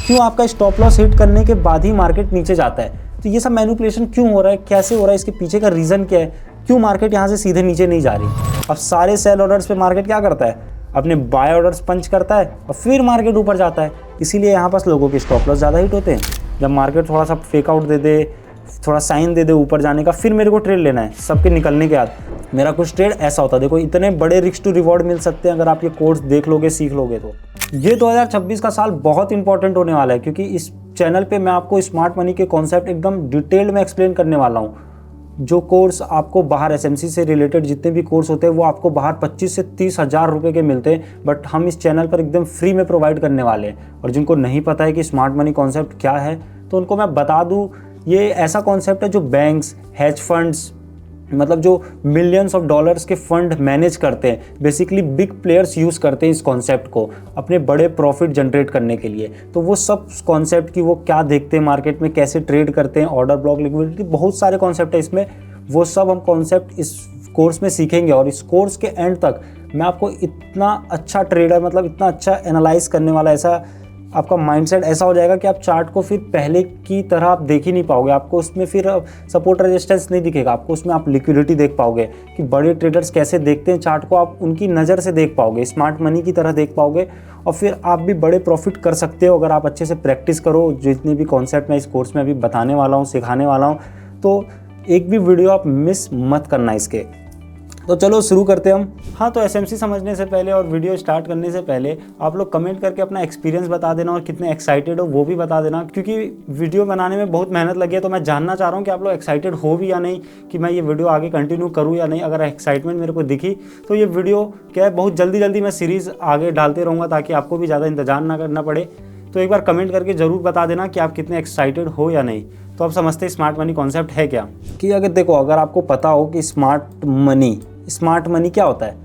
क्यों आपका stop loss hit करने के बाद ही मार्केट नीचे जाता है। तो ये सब मैनिपुलेशन क्यों हो रहा है, कैसे हो रहा है, इसके पीछे का रीज़न क्या है, क्यों मार्केट यहाँ से सीधे नीचे नहीं जा रही। अब सारे सेल ऑर्डर्स पे मार्केट क्या करता है, अपने बाय ऑर्डर्स पंच करता है और फिर मार्केट ऊपर जाता है। इसीलिए यहाँ पास लोगों के स्टॉप लॉस ज़्यादा हिट होते हैं। जब मार्केट थोड़ा सा फेक आउट दे दे, थोड़ा साइन दे दे ऊपर जाने का, फिर मेरे को ट्रेड लेना है सबके निकलने के बाद। मेरा कुछ ट्रेड ऐसा होता है, देखो इतने बड़े रिस्क टू रिवॉर्ड मिल सकते हैं अगर आप ये कोर्स देख लोगे, सीख लोगे तो। ये 2026 का साल बहुत इंपॉर्टेंट होने वाला है, क्योंकि इस चैनल पे मैं आपको स्मार्ट मनी के कॉन्सेप्ट एकदम डिटेल्ड में एक्सप्लेन करने वाला हूँ। जो कोर्स आपको बाहर एसएमसी से रिलेटेड जितने भी कोर्स होते हैं वो आपको बाहर 25 से 30 हज़ार रुपये के मिलते हैं, बट हम इस चैनल पर एकदम फ्री में प्रोवाइड करने वाले हैं। और जिनको नहीं पता है कि स्मार्ट मनी कॉन्सेप्ट क्या है, तो उनको मैं बता दूँ, ये ऐसा कॉन्सेप्ट है जो बैंक्स, हेज फंड्स, मतलब जो मिलियंस ऑफ डॉलर्स के फंड मैनेज करते हैं, बेसिकली बिग प्लेयर्स यूज़ करते हैं इस कॉन्सेप्ट को अपने बड़े प्रॉफिट जनरेट करने के लिए। तो वो सब कॉन्सेप्ट की वो क्या देखते हैं मार्केट में, कैसे ट्रेड करते हैं, ऑर्डर ब्लॉक, लिक्विडिटी, बहुत सारे कॉन्सेप्ट है इसमें। वो सब हम कॉन्सेप्ट इस कोर्स में सीखेंगे और इस कोर्स के एंड तक मैं आपको इतना अच्छा ट्रेडर, मतलब इतना अच्छा एनालाइज करने वाला, ऐसा आपका माइंडसेट ऐसा हो जाएगा कि आप चार्ट को फिर पहले की तरह आप देख ही नहीं पाओगे। आपको उसमें फिर सपोर्ट रेजिस्टेंस नहीं दिखेगा, आपको उसमें आप लिक्विडिटी देख पाओगे कि बड़े ट्रेडर्स कैसे देखते हैं चार्ट को, आप उनकी नज़र से देख पाओगे, स्मार्ट मनी की तरह देख पाओगे और फिर आप भी बड़े प्रॉफिट कर सकते हो अगर आप अच्छे से प्रैक्टिस करो। जितने भी कॉन्सेप्ट मैं इस कोर्स में अभी बताने वाला हूँ, सिखाने वाला हूँ, तो एक भी वीडियो आप मिस मत करना इसके। तो चलो शुरू करते हैं हम। हाँ, तो एसएमसी समझने से पहले और वीडियो स्टार्ट करने से पहले आप लोग कमेंट करके अपना एक्सपीरियंस बता देना और कितने एक्साइटेड हो वो भी बता देना, क्योंकि वीडियो बनाने में बहुत मेहनत लगी है। तो मैं जानना चाह रहा हूँ कि आप लोग एक्साइटेड हो भी या नहीं, कि मैं ये वीडियो आगे कंटिन्यू करूँ या नहीं। अगर एक्साइटमेंट मेरे को दिखी तो ये वीडियो क्या है, बहुत जल्दी मैं सीरीज़ आगे डालते रहूँगा ताकि आपको भी ज़्यादा इंतजार ना करना पड़े। तो एक बार कमेंट करके ज़रूर बता देना कि आप कितने एक्साइटेड हो या नहीं। तो आप समझते हैं स्मार्ट मनी कॉन्सेप्ट है क्या, कि अगर देखो, अगर आपको पता हो कि स्मार्ट मनी क्या होता है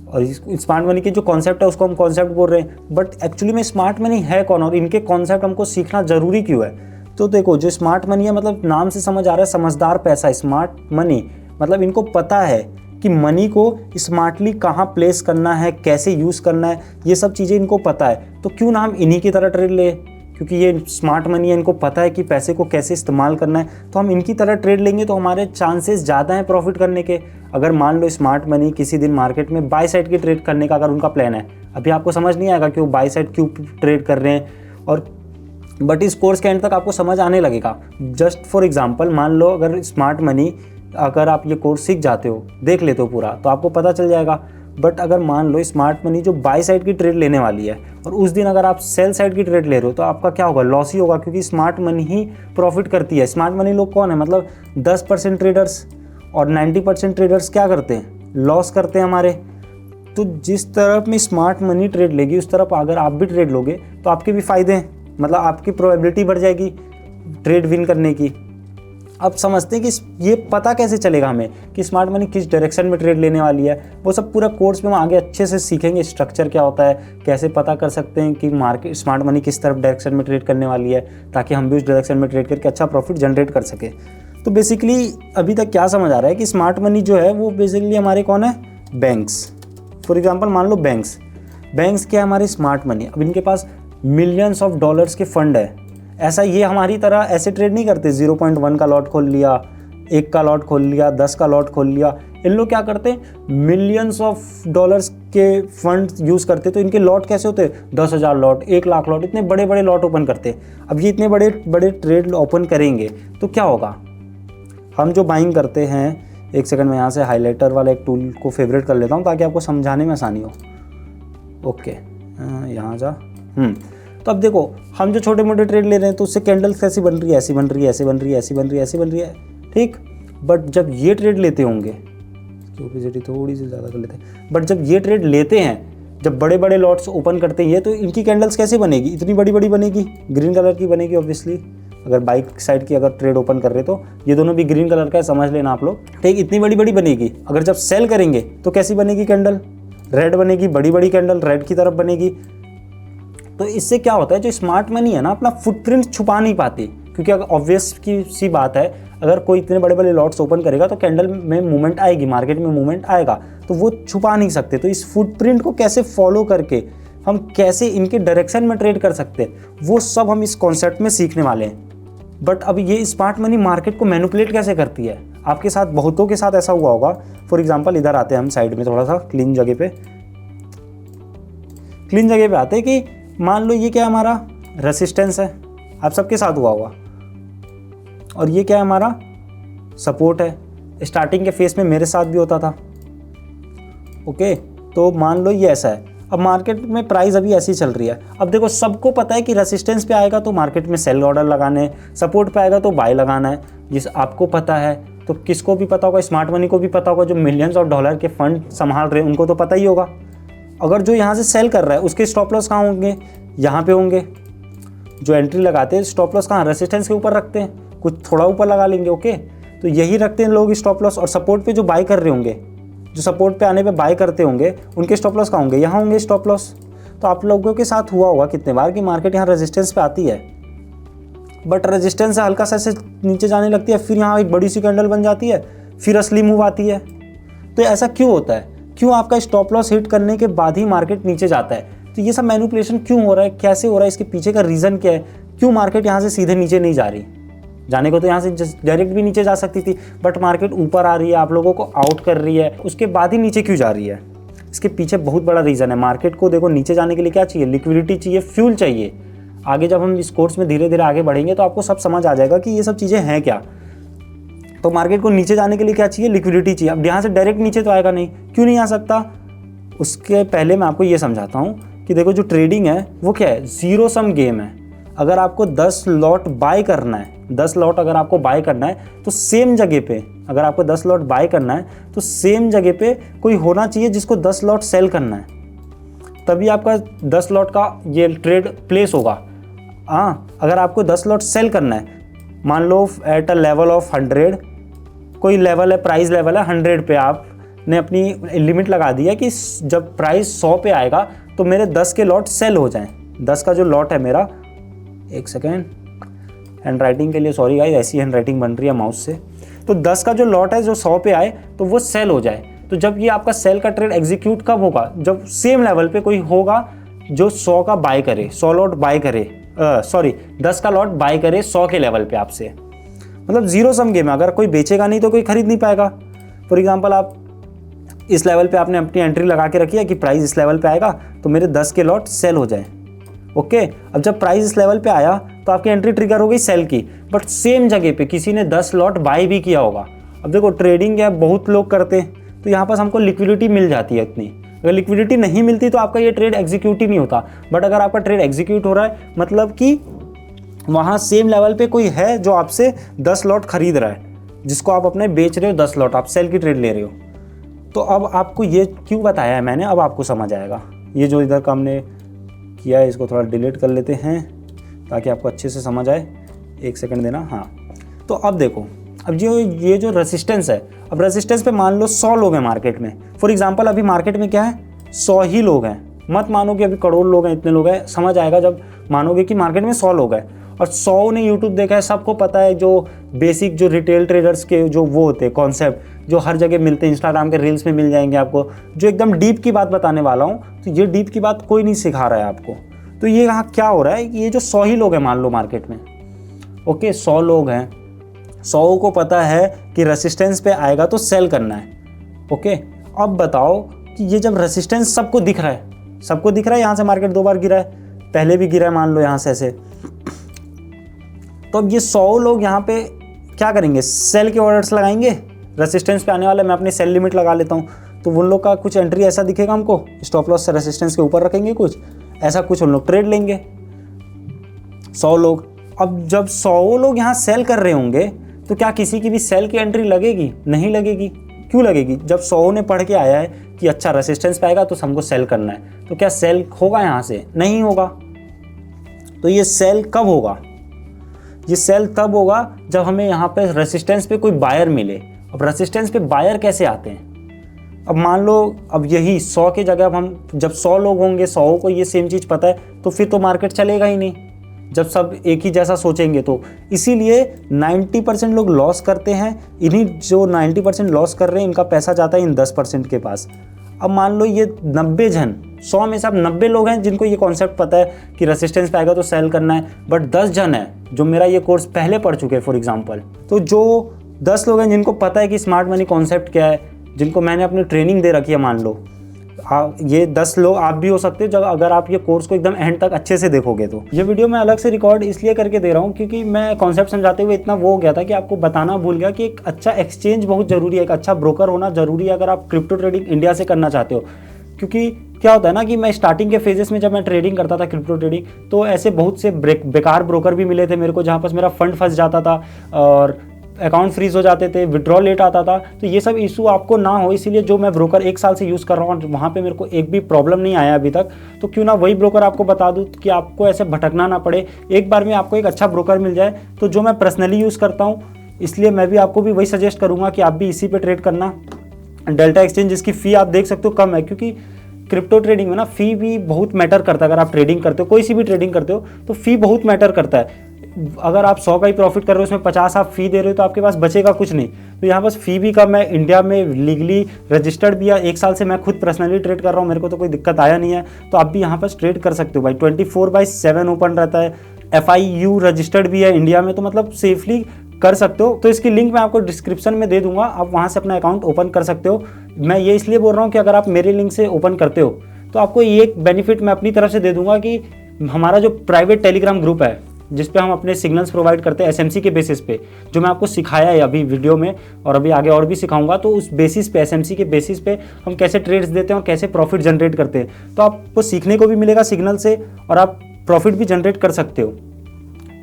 और स्मार्ट मनी की जो कॉन्सेप्ट है उसको हम कॉन्सेप्ट बोल रहे हैं, बट एक्चुअली में स्मार्ट मनी है कौन और इनके कॉन्सेप्ट हमको सीखना ज़रूरी क्यों है। तो देखो, जो स्मार्ट मनी है, मतलब नाम से समझ आ रहा है समझदार पैसा। स्मार्ट मनी मतलब इनको पता है कि मनी को स्मार्टली कहाँ प्लेस करना है, कैसे यूज़ करना है, ये सब चीज़ें इनको पता है। तो क्यों ना हम इन्हीं की तरह ट्रेड ले, क्योंकि ये स्मार्ट मनी है, इनको पता है कि पैसे को कैसे इस्तेमाल करना है, तो हम इनकी तरह ट्रेड लेंगे तो हमारे चांसेस ज़्यादा हैं प्रॉफिट करने के। अगर मान लो स्मार्ट मनी किसी दिन मार्केट में बाय साइड की ट्रेड करने का अगर उनका प्लान है, अभी आपको समझ नहीं आएगा कि वो बाय साइड क्यों ट्रेड कर रहे हैं, और बट इस कोर्स के एंड तक आपको समझ आने लगेगा। जस्ट फॉर एग्जाम्पल, मान लो अगर स्मार्ट मनी, अगर आप ये कोर्स सीख जाते हो, देख लेते हो पूरा, तो आपको पता चल जाएगा। बट अगर मान लो स्मार्ट मनी जो बाय साइड की ट्रेड लेने वाली है और उस दिन अगर आप सेल साइड की ट्रेड ले रहे हो, तो आपका क्या होगा, लॉस ही होगा, क्योंकि स्मार्ट मनी ही प्रॉफिट करती है। स्मार्ट मनी लोग कौन है, मतलब 10% ट्रेडर्स, और 90% ट्रेडर्स क्या करते हैं, लॉस करते हैं हमारे। तो जिस तरफ में स्मार्ट मनी ट्रेड लेगी उस तरफ अगर आप भी ट्रेड लोगे तो आपके भी फ़ायदे हैं, मतलब आपकी प्रोबेबिलिटी बढ़ जाएगी ट्रेड विन करने की। अब समझते हैं कि ये पता कैसे चलेगा हमें कि स्मार्ट मनी किस डायरेक्शन में ट्रेड लेने वाली है। वो सब पूरा कोर्स में हम आगे अच्छे से सीखेंगे, स्ट्रक्चर क्या होता है, कैसे पता कर सकते हैं कि मार्केट स्मार्ट मनी किस तरफ डायरेक्शन में ट्रेड करने वाली है, ताकि हम भी उस डायरेक्शन में ट्रेड करके अच्छा प्रॉफिट जनरेट कर सके। तो बेसिकली अभी तक क्या समझ आ रहा है कि स्मार्ट मनी जो है वो बेसिकली हमारे कौन है, बैंक्स। फॉर एग्जाम्पल मान लो बैंक्स क्या है, हमारी स्मार्ट मनी। अब इनके पास मिलियंस ऑफ डॉलर्स के फंड है। ऐसा ये हमारी तरह ऐसे ट्रेड नहीं करते, 0.1 का लॉट खोल लिया, 1 का लॉट खोल लिया, 10 का लॉट खोल लिया। इन लोग क्या करते हैं, मिलियंस ऑफ डॉलर्स के फंड यूज़ करते। तो इनके लॉट कैसे होते हैं, 10,000 लॉट, 1 लाख लॉट, इतने बड़े बड़े लॉट ओपन करते हैं। अब ये इतने बड़े बड़े ट्रेड ओपन करेंगे तो क्या होगा, हम जो बाइंग करते हैं, एक सेकंड में यहाँ से हाईलाइटर वाला एक टूल को फेवरेट कर लेता हूँ ताकि आपको समझाने में आसानी हो। ओके, यहाँ जा। तो अब देखो, हम जो छोटे मोटे ट्रेड ले रहे हैं तो उससे कैंडल्स कैसी बन रही है, ऐसी बन रही है, ऐसी बन रही है, ऐसी बन रही है, ऐसी बन रही है, ठीक। बट जब ये ट्रेड लेते होंगे, ओपेसिटी थोड़ी सी ज़्यादा कर लेते हैं, बट जब ये ट्रेड लेते हैं, जब बड़े बड़े लॉट्स ओपन करते हैं ये, तो इनकी कैंडल्स कैसे बनेगी, इतनी बड़ी बड़ी बनेगी, ग्रीन कलर की बनेगी ऑब्वियसली। अगर बाइक साइड की अगर ट्रेड ओपन कर रहे तो ये दोनों भी ग्रीन कलर का है, समझ लेना आप लोग, ठीक। इतनी बड़ी बड़ी बनेगी। अगर जब सेल करेंगे तो कैसी बनेगी कैंडल, रेड बनेगी, बड़ी बड़ी कैंडल रेड की तरफ बनेगी। तो इससे क्या होता है, जो स्मार्ट मनी है ना, अपना फुटप्रिंट छुपा नहीं पाती, क्योंकि अगर ऑब्वियस की सी बात है, अगर कोई इतने बड़े बड़े लॉट्स ओपन करेगा तो कैंडल में मूवमेंट आएगी, मार्केट में मूवमेंट आएगा, तो वो छुपा नहीं सकते। तो इस फुटप्रिंट को कैसे फॉलो करके हम कैसे इनके डायरेक्शन में ट्रेड कर सकते हैं, वो सब हम इस कॉन्सेप्ट में सीखने वाले हैं। बट अब ये स्मार्ट मनी मार्केट को मैनिपुलेट कैसे करती है, आपके साथ बहुतों के साथ ऐसा हुआ होगा। फॉर एग्जांपल इधर आते हैं हम साइड में, थोड़ा सा क्लीन जगह पे आते हैं कि मान लो ये क्या है, हमारा रेसिस्टेंस है, आप सबके साथ हुआ होगा, और ये क्या है, हमारा सपोर्ट है। स्टार्टिंग के फेस में मेरे साथ भी होता था। ओके, तो मान लो ये ऐसा है। अब मार्केट में प्राइस अभी ऐसी चल रही है। अब देखो, सबको पता है कि रेसिस्टेंस पे आएगा तो मार्केट में सेल ऑर्डर लगाने, सपोर्ट पे आएगा तो बाय लगाना है। जिस आपको पता है तो किसको भी पता होगा, स्मार्ट मनी को भी पता होगा, जो मिलियंस ऑफ डॉलर के फंड संभाल रहे हैं उनको तो पता ही होगा। अगर जो यहाँ से सेल कर रहा है उसके स्टॉप लॉस कहाँ होंगे, यहाँ पे होंगे। जो एंट्री लगाते हैं स्टॉप लॉस कहाँ, रेसिस्टेंस के ऊपर रखते हैं, कुछ थोड़ा ऊपर लगा लेंगे। ओके, तो यही रखते हैं लोग स्टॉप लॉस। और सपोर्ट पे जो बाय कर रहे होंगे, जो सपोर्ट पे आने पे बाय करते होंगे, उनके स्टॉप लॉस कहाँ होंगे, यहाँ होंगे स्टॉप लॉस। तो आप लोगों के साथ हुआ होगा कितने बार कि मार्केट यहाँ रेजिस्टेंस पे आती है, बट रेजिस्टेंस से हल्का सा ऐसे नीचे जाने लगती है, फिर यहाँ एक बड़ी सी कैंडल बन जाती है, फिर असली मूव आती है। तो ऐसा क्यों होता है, क्यों आपका स्टॉप लॉस हिट करने के बाद ही मार्केट नीचे जाता है? तो ये सब मैनिपुलेशन क्यों हो रहा है, कैसे हो रहा है, इसके पीछे का रीज़न क्या है? क्यों मार्केट यहाँ से सीधे नीचे नहीं जा रही? जाने को तो यहाँ से डायरेक्ट भी नीचे जा सकती थी, बट मार्केट ऊपर आ रही है, आप लोगों को आउट कर रही है, उसके बाद ही नीचे क्यों जा रही है? इसके पीछे बहुत बड़ा रीज़न है। मार्केट को देखो नीचे जाने के लिए क्या चाहिए, लिक्विडिटी चाहिए, फ्यूल चाहिए। आगे जब हम इस कोर्स में धीरे धीरे आगे बढ़ेंगे तो आपको सब समझ आ जाएगा कि ये सब चीज़ें हैं क्या। तो मार्केट को नीचे जाने के लिए क्या चाहिए, लिक्विडिटी चाहिए। अब यहाँ से डायरेक्ट नीचे तो आएगा नहीं, क्यों नहीं आ सकता? उसके पहले मैं आपको ये समझाता हूँ कि देखो, जो ट्रेडिंग है वो क्या है, ज़ीरो सम गेम है। अगर आपको 10 लॉट बाय करना है, 10 लॉट अगर आपको बाय करना है तो सेम जगह पे, अगर आपको 10 लॉट बाय करना है तो सेम जगह पे कोई होना चाहिए जिसको 10 लॉट सेल करना है, तभी आपका 10 लॉट का ये ट्रेड प्लेस होगा। हाँ, अगर आपको 10 लॉट सेल करना है, मान लो एट अ लेवल ऑफ 100, कोई लेवल है, प्राइस लेवल है 100 पे, आपने अपनी लिमिट लगा दी है कि जब प्राइस 100 पे आएगा तो मेरे 10 के लॉट सेल हो जाएं। 10 का जो लॉट है मेरा, एक सेकेंड, हैंड राइटिंग के लिए सॉरी गाइस, ऐसी हैंड राइटिंग बन रही है माउस से। तो 10 का जो लॉट है जो 100 पे आए तो वो सेल हो जाए। तो जब ये आपका सेल का ट्रेड एग्जीक्यूट कब होगा, जब सेम लेवल पे कोई होगा जो 100 का बाय करे, 100 लॉट बाय करे, 10 का लॉट बाय करे 100 के लेवल पे आपसे। मतलब जीरो सम गेम है, अगर कोई बेचेगा नहीं तो कोई खरीद नहीं पाएगा। फॉर एग्जाम्पल, आप इस लेवल पे आपने अपनी एंट्री लगा के रखी है कि प्राइस इस लेवल पे आएगा तो मेरे 10 के लॉट सेल हो जाए। ओके, अब जब प्राइस इस लेवल पे आया तो आपकी एंट्री ट्रिगर हो गई सेल की, बट सेम जगह पे किसी ने 10 लॉट बाय भी किया होगा। अब देखो, ट्रेडिंग क्या बहुत लोग करते हैं, तो यहाँ पास हमको लिक्विडिटी मिल जाती है इतनी। अगर लिक्विडिटी नहीं मिलती तो आपका ये ट्रेड एग्जीक्यूट ही नहीं होता। बट अगर आपका ट्रेड एग्जीक्यूट हो रहा है, मतलब कि वहाँ सेम लेवल पे कोई है जो आपसे 10 लॉट खरीद रहा है, जिसको आप अपने बेच रहे हो 10 लॉट, आप सेल की ट्रेड ले रहे हो। तो अब आपको ये क्यों बताया है मैंने, अब आपको समझ आएगा। ये जो इधर का हमने किया है इसको थोड़ा डिलीट कर लेते हैं ताकि आपको अच्छे से समझ आए। एक सेकंड देना। हाँ, तो अब देखो, अब जो ये जो रेसिस्टेंस है, अब रेसिस्टेंस पे मान लो 100 लोग हैं मार्केट में। फॉर एग्जांपल, अभी मार्केट में क्या है, 100 ही लोग हैं। मत मानो कि अभी करोड़ लोग हैं, इतने लोग हैं, समझ आएगा जब मानोगे कि मार्केट में 100 लोग हैं। और 100 ने यूट्यूब देखा है, सबको पता है जो बेसिक जो रिटेल ट्रेडर्स के जो वो होते हैं कॉन्सेप्ट, जो हर जगह मिलते हैं, इंस्टाग्राम के रील्स में मिल जाएंगे आपको, जो एकदम डीप की बात बताने वाला हूँ। तो ये डीप की बात कोई नहीं सिखा रहा है आपको। तो ये यहाँ क्या हो रहा है कि ये जो 100 ही लोग हैं मान लो मार्केट में, ओके 100 लोग हैं, 100 को पता है कि रेसिस्टेंस पे आएगा तो सेल करना है। ओके, अब बताओ कि ये जब रेसिस्टेंस सबको दिख रहा है, सबको दिख रहा है, यहाँ से मार्केट 2 बार गिरा है, पहले भी गिरा है मान लो यहाँ से ऐसे, तो अब ये 100 लोग यहाँ पे क्या करेंगे, सेल के ऑर्डर्स लगाएंगे। रेसिस्टेंस पे आने वाला है, मैं अपनी सेल लिमिट लगा लेता हूँ, तो उन लोग का कुछ एंट्री ऐसा दिखेगा हमको, स्टॉप लॉस से रेसिस्टेंस के ऊपर रखेंगे कुछ ऐसा, कुछ उन लोग ट्रेड लेंगे 100 लोग। अब जब 100 लोग यहाँ सेल कर रहे होंगे तो क्या किसी की भी सेल की एंट्री लगेगी? नहीं लगेगी। क्यों लगेगी? जब 100 ने पढ़ के आया है कि अच्छा रेसिस्टेंस पे आएगा तो हमको सेल करना है, तो क्या सेल होगा यहाँ से? नहीं होगा। तो ये सेल कब होगा? ये सेल तब होगा जब हमें यहाँ पे रेसिस्टेंस पे कोई बायर मिले। अब रेसिस्टेंस पे बायर कैसे आते हैं? अब मान लो अब यही 100 की जगह अब हम जब 100 लोग होंगे, 100 को ये सेम चीज़ पता है, तो फिर तो मार्केट चलेगा ही नहीं जब सब एक ही जैसा सोचेंगे। तो इसीलिए 90% लोग लॉस करते हैं। इन्हीं जो 90% लॉस कर रहे हैं इनका पैसा जाता है इन 10% के पास। अब मान लो ये 90 जन 100 में से आप 90 लोग हैं जिनको ये कॉन्सेप्ट पता है कि रेसिस्टेंस पे आएगा तो सेल करना है, बट 10 जन है जो मेरा ये कोर्स पहले पढ़ चुके हैं फॉर एग्जांपल। तो जो 10 लोग हैं जिनको पता है कि स्मार्ट मनी कॉन्सेप्ट क्या है, जिनको मैंने अपनी ट्रेनिंग दे रखी है, मान लो ये 10 लोग आप भी हो सकते हो जब अगर आप ये कोर्स को एकदम एंड तक अच्छे से देखोगे। तो ये वीडियो मैं अलग से रिकॉर्ड इसलिए करके दे रहा हूँ क्योंकि मैं कॉन्सेप्ट समझाते हुए इतना वो हो गया था कि आपको बताना भूल गया कि एक अच्छा एक्सचेंज बहुत ज़रूरी है, एक अच्छा ब्रोकर होना ज़रूरी है अगर आप क्रिप्टो ट्रेडिंग इंडिया से करना चाहते हो। क्योंकि क्या होता है ना कि मैं स्टार्टिंग के फेजेस में जब मैं ट्रेडिंग करता था क्रिप्टो ट्रेडिंग, तो ऐसे बहुत से बेकार ब्रोकर भी मिले थे मेरे को जहाँ पर मेरा फंड फंस जाता था और अकाउंट फ्रीज हो जाते थे, विड्रॉल लेट आता था। तो ये सब इशू आपको ना हो, इसीलिए जो मैं ब्रोकर 1 साल से यूज़ कर रहा हूँ वहाँ पे मेरे को एक भी प्रॉब्लम नहीं आया अभी तक। तो क्यों ना वही ब्रोकर आपको बता दूँ कि आपको ऐसे भटकना ना पड़े, एक बार में आपको एक अच्छा ब्रोकर मिल जाए। तो जो मैं पर्सनली यूज़ करता हूँ, इसलिए मैं भी आपको भी वही सजेस्ट करूँगा कि आप भी इसी पे ट्रेड करना। डेल्टा एक्सचेंज जिसकी फ़ी आप देख सकते हो कम है, क्योंकि क्रिप्टो ट्रेडिंग में ना फ़ी भी बहुत मैटर करता है। अगर आप ट्रेडिंग करते हो, कोई सी भी ट्रेडिंग करते हो, तो फ़ी बहुत मैटर करता है। अगर आप 100 का ही प्रॉफिट कर रहे हो, उसमें 50 आप फ़ी दे रहे हो, तो आपके पास बचेगा कुछ नहीं। तो यहाँ बस फ़ी भी कम है, इंडिया में लीगली रजिस्टर्ड भी है। 1 साल से मैं खुद पर्सनली ट्रेड कर रहा हूँ, मेरे को तो कोई दिक्कत आया नहीं है। तो आप भी यहाँ पर ट्रेड कर सकते हो भाई। 24/7 ओपन रहता है, FIU रजिस्टर्ड भी है इंडिया में, तो मतलब सेफली कर सकते हो। तो इसकी लिंक मैं आपको डिस्क्रिप्शन में दे दूंगा, आप वहाँ से अपना अकाउंट ओपन कर सकते हो। मैं ये इसलिए बोल रहा हूँ कि अगर आप मेरे लिंक से ओपन करते हो तो आपको ये एक बेनिफिट मैं अपनी तरफ से दे दूंगा कि हमारा जो प्राइवेट टेलीग्राम ग्रुप है जिस पे हम अपने सिग्नल्स प्रोवाइड करते हैं SMC के बेसिस पे, जो मैं आपको सिखाया है अभी वीडियो में और अभी आगे और भी सिखाऊंगा, तो उस बेसिस पे SMC के बेसिस पे हम कैसे ट्रेड्स देते हैं और कैसे प्रॉफिट जनरेट करते हैं। तो आपको सीखने को भी मिलेगा सिग्नल से और आप प्रॉफिट भी जनरेट कर सकते हो।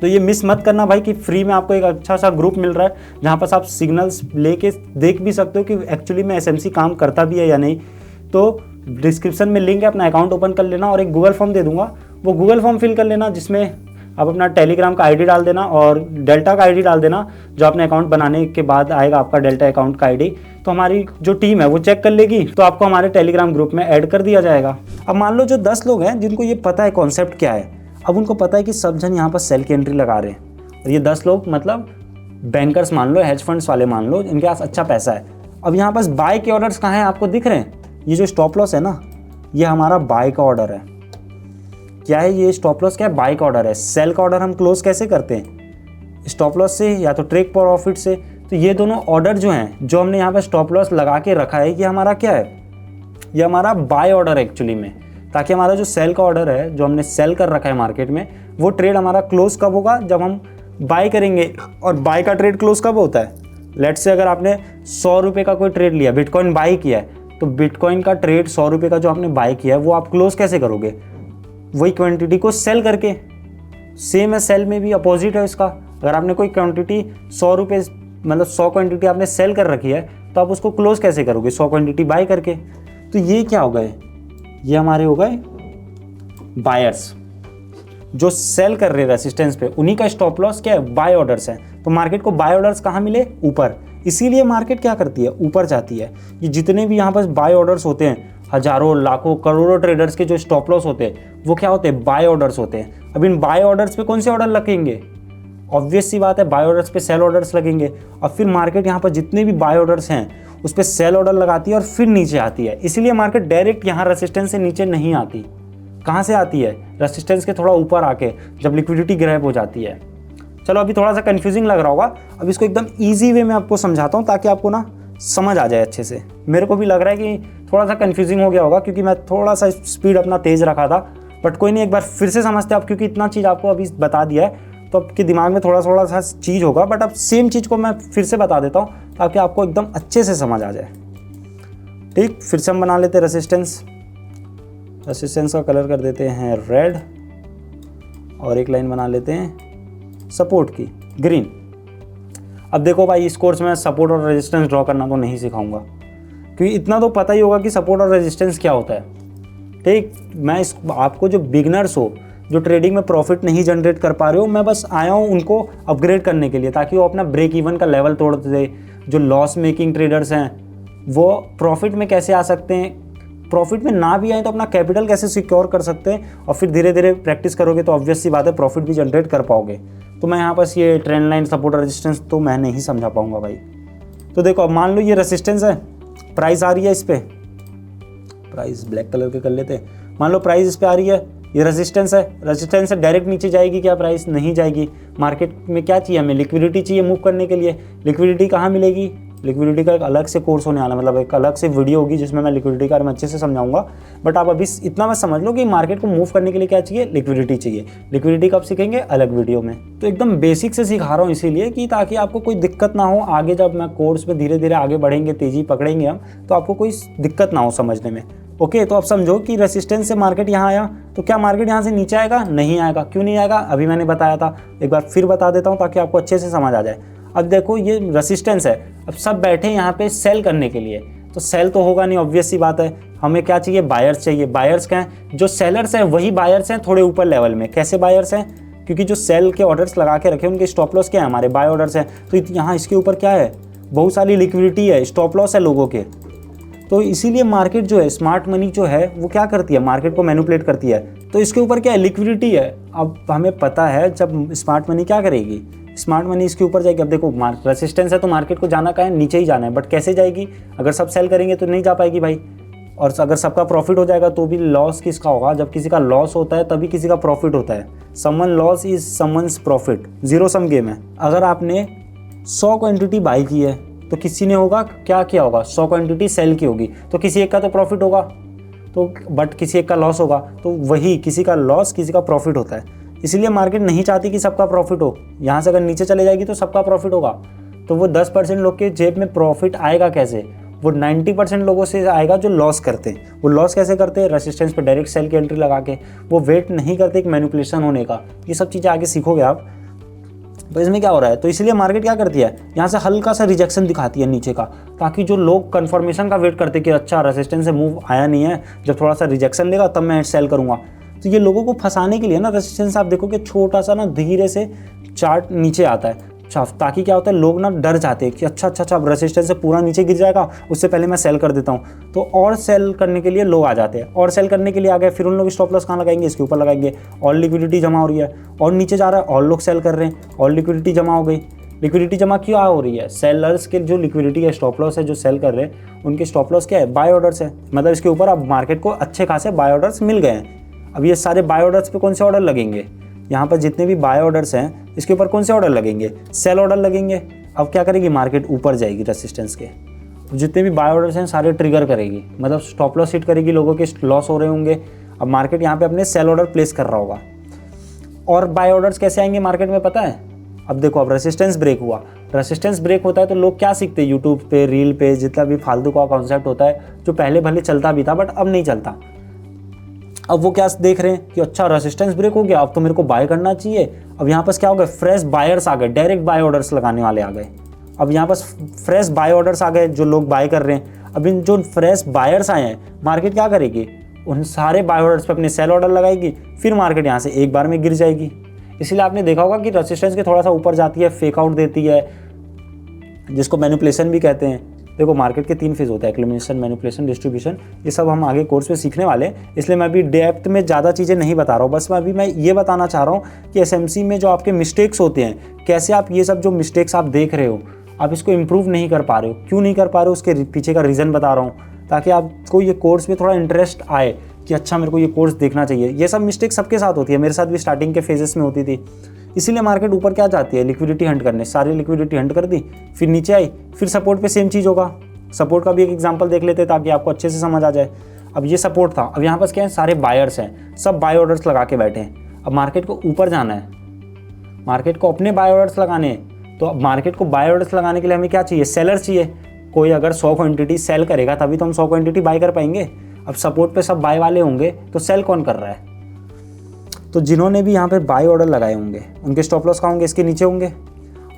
तो ये मिस मत करना भाई कि फ्री में आपको एक अच्छा सा ग्रुप मिल रहा है जहाँ पर आप सिग्नल्स लेके देख भी सकते हो कि एक्चुअली में SMC काम करता भी है या नहीं। तो डिस्क्रिप्शन में लिंक है, अपना अकाउंट ओपन कर लेना और एक गूगल फॉर्म दे दूंगा, वो गूगल फॉर्म फिल कर लेना जिसमें आप अपना टेलीग्राम का आईडी डाल देना और डेल्टा का आईडी डाल देना, जो आपने अकाउंट बनाने के बाद आएगा आपका डेल्टा अकाउंट का आईडी। तो हमारी जो टीम है वो चेक कर लेगी, तो आपको हमारे टेलीग्राम ग्रुप में ऐड कर दिया जाएगा। अब मान लो जो 10 लोग हैं जिनको ये पता है कॉन्सेप्ट क्या है, अब उनको पता है कि सब जन यहाँ पर सेल की एंट्री लगा रहे हैं, और ये 10 लोग मतलब बैंकर्स मान लो, हेज फंड्स वाले मान लो, इनके पास अच्छा पैसा है। अब यहाँ पास बाय के ऑर्डर्स कहाँ हैं आपको दिख रहे हैं? ये जो स्टॉप लॉस है ना, ये हमारा बाय का ऑर्डर है। क्या है ये स्टॉप लॉस? क्या है? बाय का ऑर्डर है। सेल का ऑर्डर हम क्लोज कैसे करते हैं? स्टॉप लॉस से या तो टेक प्रॉफिट से। तो ये दोनों ऑर्डर जो हैं, जो हमने यहाँ पे स्टॉप लॉस लगा के रखा है, ये हमारा क्या है? ये हमारा बाय ऑर्डर है एक्चुअली में, ताकि हमारा जो सेल का ऑर्डर है जो हमने सेल कर रखा है मार्केट में, वो ट्रेड हमारा क्लोज कब होगा? जब हम बाय करेंगे। और बाय का ट्रेड क्लोज कब होता है? लेट्स से अगर आपने 100 रुपये का कोई ट्रेड लिया, बिटकॉइन बाय किया है, तो बिटकॉइन का ट्रेड 100 रुपये का जो आपने बाय किया है वो आप क्लोज कैसे करोगे? वही क्वांटिटी को सेल करके। सेम है सेल में भी, अपोजिट है इसका। अगर आपने कोई क्वांटिटी 100 रुपये मतलब 100 क्वांटिटी आपने सेल कर रखी है, तो आप उसको क्लोज कैसे करोगे? 100 क्वांटिटी बाय करके। तो ये क्या हो गए? ये हमारे हो गए बायर्स जो सेल कर रहे हैं रेसिस्टेंस पे, उन्हीं का स्टॉप लॉस क्या है? बाय ऑर्डर्स है। तो मार्केट को बाय ऑर्डर्स कहाँ मिले? ऊपर। इसीलिए मार्केट क्या करती है? ऊपर जाती है। ये जितने भी यहाँ पर बाय ऑर्डर्स होते हैं, हजारों लाखों करोड़ों ट्रेडर्स के जो स्टॉप लॉस होते हैं, वो क्या होते हैं? बाय ऑर्डर्स होते हैं। अब इन बाय ऑर्डर्स पे कौन से ऑर्डर लगेंगे? ऑब्वियस सी बात है, बाय ऑर्डर्स पे सेल ऑर्डर्स लगेंगे। और फिर मार्केट यहाँ पर जितने भी बाय ऑर्डर्स हैं उस पर सेल ऑर्डर लगाती है और फिर नीचे आती है। इसीलिए मार्केट डायरेक्ट यहाँ रेसिस्टेंस से नीचे नहीं आती। कहाँ से आती है? रेसिस्टेंस के थोड़ा ऊपर आके, जब लिक्विडिटी ग्रैब हो जाती है। चलो अभी थोड़ा सा कंफ्यूजिंग लग रहा होगा, अब इसको एकदम ईजी वे में आपको समझाता हूँ ताकि आपको ना समझ आ जाए अच्छे से। मेरे को भी लग रहा है कि थोड़ा सा कंफ्यूजिंग हो गया होगा क्योंकि मैं थोड़ा सा स्पीड अपना तेज़ रखा था, बट कोई नहीं, एक बार फिर से समझते आप, क्योंकि इतना चीज़ आपको अभी बता दिया है तो आपके दिमाग में थोड़ा सा चीज़ होगा। बट अब सेम चीज़ को मैं फिर से बता देता हूँ ताकि आपको एकदम अच्छे से समझ आ जाए। ठीक, फिर से हम बना लेते हैं रेसिस्टेंस। रेसिस्टेंस का कलर कर देते हैं रेड, और एक लाइन बना लेते हैं सपोर्ट की, ग्रीन। अब देखो भाई, इस कोर्स में सपोर्ट और रेजिस्टेंस ड्रॉ करना तो नहीं सिखाऊंगा, क्योंकि इतना तो पता ही होगा कि सपोर्ट और रेजिस्टेंस क्या होता है। ठीक, मैं आपको जो बिगनर्स हो, जो ट्रेडिंग में प्रॉफिट नहीं जनरेट कर पा रहे हो, मैं बस आया हूँ उनको अपग्रेड करने के लिए, ताकि वो अपना ब्रेक इवन का लेवल तोड़ दे। जो लॉस मेकिंग ट्रेडर्स हैं वो प्रॉफिट में कैसे आ सकते हैं, प्रॉफिट में ना भी आए तो अपना कैपिटल कैसे सिक्योर कर सकते हैं, और फिर धीरे धीरे प्रैक्टिस करोगे तो ऑब्वियस सी बात है प्रॉफिट भी जनरेट कर पाओगे। तो मैं यहाँ बस ये ट्रेंड लाइन, सपोर्ट और रेजिस्टेंस तो मैं नहीं समझा पाऊंगा भाई। तो देखो, अब मान लो ये रेजिस्टेंस है, प्राइस आ रही है इस पर, प्राइस ब्लैक कलर के कर लेते हैं। मान लो प्राइस इस पे आ रही है, ये रेजिस्टेंस है डायरेक्ट नीचे जाएगी क्या प्राइस? नहीं जाएगी। मार्केट में क्या चाहिए हमें? लिक्विडिटी चाहिए मूव करने के लिए। लिक्विडिटी कहाँ मिलेगी? लिक्विडिटी का एक अलग से कोर्स होने वाला, मतलब एक अलग से वीडियो होगी जिसमें मैं लिक्विडिटी के बारे में अच्छे से समझाऊंगा। बट आप अभी इतना मत समझ लो कि मार्केट को मूव करने के लिए क्या चाहिए? लिक्विडिटी चाहिए। लिक्विडिटी कब सीखेंगे? अलग वीडियो में। तो एकदम बेसिक से सिखा रहा हूँ इसीलिए कि ताकि आपको कोई दिक्कत ना हो आगे, जब मैं कोर्स में धीरे धीरे आगे बढ़ेंगे, तेजी पकड़ेंगे हम, तो आपको कोई दिक्कत ना हो समझने में। ओके, तो आप समझो कि रेसिस्टेंस से मार्केट यहाँ आया, तो क्या मार्केट यहाँ से नीचे आएगा? नहीं आएगा। क्यों नहीं आएगा? अभी मैंने बताया था, एक बार फिर बता देता हूँ ताकि आपको अच्छे से समझ आ जाए। अब देखो ये रेसिस्टेंस है, अब सब बैठे यहाँ पे सेल करने के लिए, तो सेल तो होगा नहीं, ऑब्वियस सी बात है। हमें क्या चाहिए? बायर्स चाहिए। बायर्स क्या हैं? जो सेलर्स हैं वही बायर्स हैं, थोड़े ऊपर लेवल में। कैसे बायर्स हैं? क्योंकि जो सेल के ऑर्डर्स लगा के रखे उनके स्टॉप लॉस क्या है? हमारे बाय ऑर्डर्स हैं। तो यहाँ इसके ऊपर क्या है? बहुत सारी लिक्विडिटी है, स्टॉप लॉस है लोगों के। तो इसीलिए मार्केट जो है, स्मार्ट मनी जो है वो क्या करती है? मार्केट को मैनिपुलेट करती है। तो इसके ऊपर क्या है? लिक्विडिटी है। अब हमें पता है जब स्मार्ट मनी क्या करेगी, स्मार्ट मनी इसके ऊपर जाएगी। अब देखो रेसिस्टेंस है तो मार्केट को जाना कहाँ है? नीचे ही जाना है। बट कैसे जाएगी? अगर सब सेल करेंगे तो नहीं जा पाएगी भाई। और अगर सबका प्रॉफिट हो जाएगा तो भी लॉस किसका होगा? जब किसी का लॉस होता है तभी किसी का प्रॉफिट होता है। Someone loss is someone's profit, zero sum game है। अगर आपने 100 क्वांटिटी बाई की है तो किसी ने होगा क्या किया होगा? 100 क्वांटिटी सेल की होगी, तो किसी एक का तो प्रॉफिट होगा, तो बट किसी एक का लॉस होगा। तो वही किसी का लॉस किसी का प्रॉफिट होता है। इसीलिए मार्केट नहीं चाहती कि सबका प्रॉफिट हो। यहाँ से अगर नीचे चले जाएगी तो सबका प्रॉफिट होगा, तो वो 10% लोग के जेब में प्रॉफिट आएगा कैसे? वो 90% लोगों से आएगा जो लॉस करते हैं। वो लॉस कैसे करते हैं? रेसिस्टेंस पे डायरेक्ट सेल की एंट्री लगा के। वो वेट नहीं करते एक मैनिपुलेशन होने का। ये सब चीज़ें आगे सीखोगे आप। तो इसमें क्या हो रहा है? तो इसलिए मार्केट क्या करती है? यहाँ से हल्का सा रिजेक्शन दिखाती है नीचे का, ताकि जो लोग कंफर्मेशन का वेट करते कि अच्छा रेसिस्टेंस से मूव आया नहीं है, जब थोड़ा सा रिजेक्शन लेगा तब मैं सेल करूँगा। तो ये लोगों को फंसाने के लिए ना, रेसिस्टेंस आप देखो कि छोटा सा ना धीरे से चार्ट नीचे आता है, ताकि क्या होता है, लोग ना डर जाते हैं कि अच्छा अब रेसिस्टेंस से पूरा नीचे गिर जाएगा, उससे पहले मैं सेल कर देता हूँ। तो और सेल करने के लिए लोग आ जाते हैं, और सेल करने के लिए आ गए, फिर उन लोग स्टॉप लॉस कहाँ लगाएंगे? इसके ऊपर लगाएंगे। और लिक्विडिटी जमा हो रही है, और नीचे जा रहा है, और लोग सेल कर रहे हैं, और लिक्विडिटी जमा हो गई। लिक्विडिटी जमा क्यों हो रही है? सेलर्स के जो लिक्विडिटी है, स्टॉप लॉस है, जो सेल कर रहे हैं उनके स्टॉप लॉस क्या है? बाय ऑर्डर्स है। मतलब इसके ऊपर अब मार्केट को अच्छे खासे बाय ऑर्डर्स मिल गए हैं। अब ये सारे बाय ऑर्डर्स पे कौन से ऑर्डर लगेंगे? यहाँ पर जितने भी बाय ऑर्डर्स हैं इसके ऊपर कौन से ऑर्डर लगेंगे? सेल ऑर्डर लगेंगे। अब क्या करेगी मार्केट? ऊपर जाएगी रेसिस्टेंस के। जितने भी बाय ऑर्डर्स हैं सारे ट्रिगर करेगी, मतलब स्टॉप लॉस हिट करेगी, लोगों के लॉस हो रहे होंगे। अब मार्केट यहाँ पे अपने सेल ऑर्डर प्लेस कर रहा होगा। और बाय ऑर्डर्स कैसे आएंगे मार्केट में पता है? अब देखो, अब रेसिस्टेंस ब्रेक हुआ। रेसिस्टेंस ब्रेक होता है तो लोग क्या सीखते हैं? यूट्यूब पे, रील पे, जितना भी फालतू का कॉन्सेप्ट होता है जो पहले भले चलता भी था बट अब नहीं चलता। अब वो क्या देख रहे हैं कि अच्छा रेसिस्टेंस ब्रेक हो गया, अब तो मेरे को बाय करना चाहिए। अब यहाँ पर क्या हो गया? फ्रेश बायर्स आ गए, डायरेक्ट बाय ऑर्डर्स लगाने वाले आ गए। अब यहाँ पर फ्रेश बाय ऑर्डर्स आ गए जो लोग बाय कर रहे हैं। अब इन जो फ्रेश बायर्स आए हैं, मार्केट क्या करेगी? उन सारे बाय ऑर्डर्स पे अपने सेल ऑर्डर लगाएगी, फिर मार्केट यहाँ से एक बार में गिर जाएगी। इसलिए आपने देखा होगा कि रेसिस्टेंस के थोड़ा सा ऊपर जाती है, फेक आउट देती है, जिसको मैनिपुलेशन भी कहते हैं। देखो मार्केट के 3 फेज होता है, एक्यूमुलेशन, मैनिपुलेशन, डिस्ट्रीब्यूशन। ये सब हम आगे कोर्स में सीखने वाले हैं, इसलिए मैं अभी डेप्थ में ज़्यादा चीज़ें नहीं बता रहा हूँ। बस मैं ये बताना चाह रहा हूँ कि एसएमसी में जो आपके मिस्टेक्स होते हैं, कैसे आप ये सब जो मिस्टेक्स आप देख रहे हो, आप इसको इम्प्रूव नहीं कर पा रहे हो। क्यों नहीं कर पा रहे हो? उसके पीछे का रीज़न बता रहा हूँ, ताकि आपको ये कोर्स में थोड़ा इंटरेस्ट आए कि अच्छा मेरे को ये कोर्स देखना चाहिए। ये सब मिस्टेक सबके साथ होती है, मेरे साथ भी स्टार्टिंग के फेजेस में होती थी। इसीलिए मार्केट ऊपर क्या जाती है? लिक्विडिटी हंट करने। सारी लिक्विडिटी हंट कर दी, फिर नीचे आई, फिर सपोर्ट पे सेम चीज़ होगा। सपोर्ट का भी एक एग्जांपल देख लेते ताकि आपको अच्छे से समझ आ जाए। अब ये सपोर्ट था, अब यहाँ पर क्या है? सारे बायर्स हैं, सब बाय ऑर्डर्स लगा के बैठे हैं। अब मार्केट को ऊपर जाना है, मार्केट को अपने बाय ऑर्डर्स लगाने हैं। तो अब मार्केट को बाय ऑर्डर्स लगाने के लिए हमें क्या चाहिए? सेलर चाहिए। कोई अगर 100 क्वांटिटी सेल करेगा तभी तो हम 100 क्वांटिटी बाय कर पाएंगे। अब सपोर्ट पे सब बाय वाले होंगे तो सेल कौन कर रहा है? तो जिन्होंने भी यहाँ पे बाय ऑर्डर लगाए होंगे उनके स्टॉप लॉस कहाँ होंगे? इसके नीचे होंगे।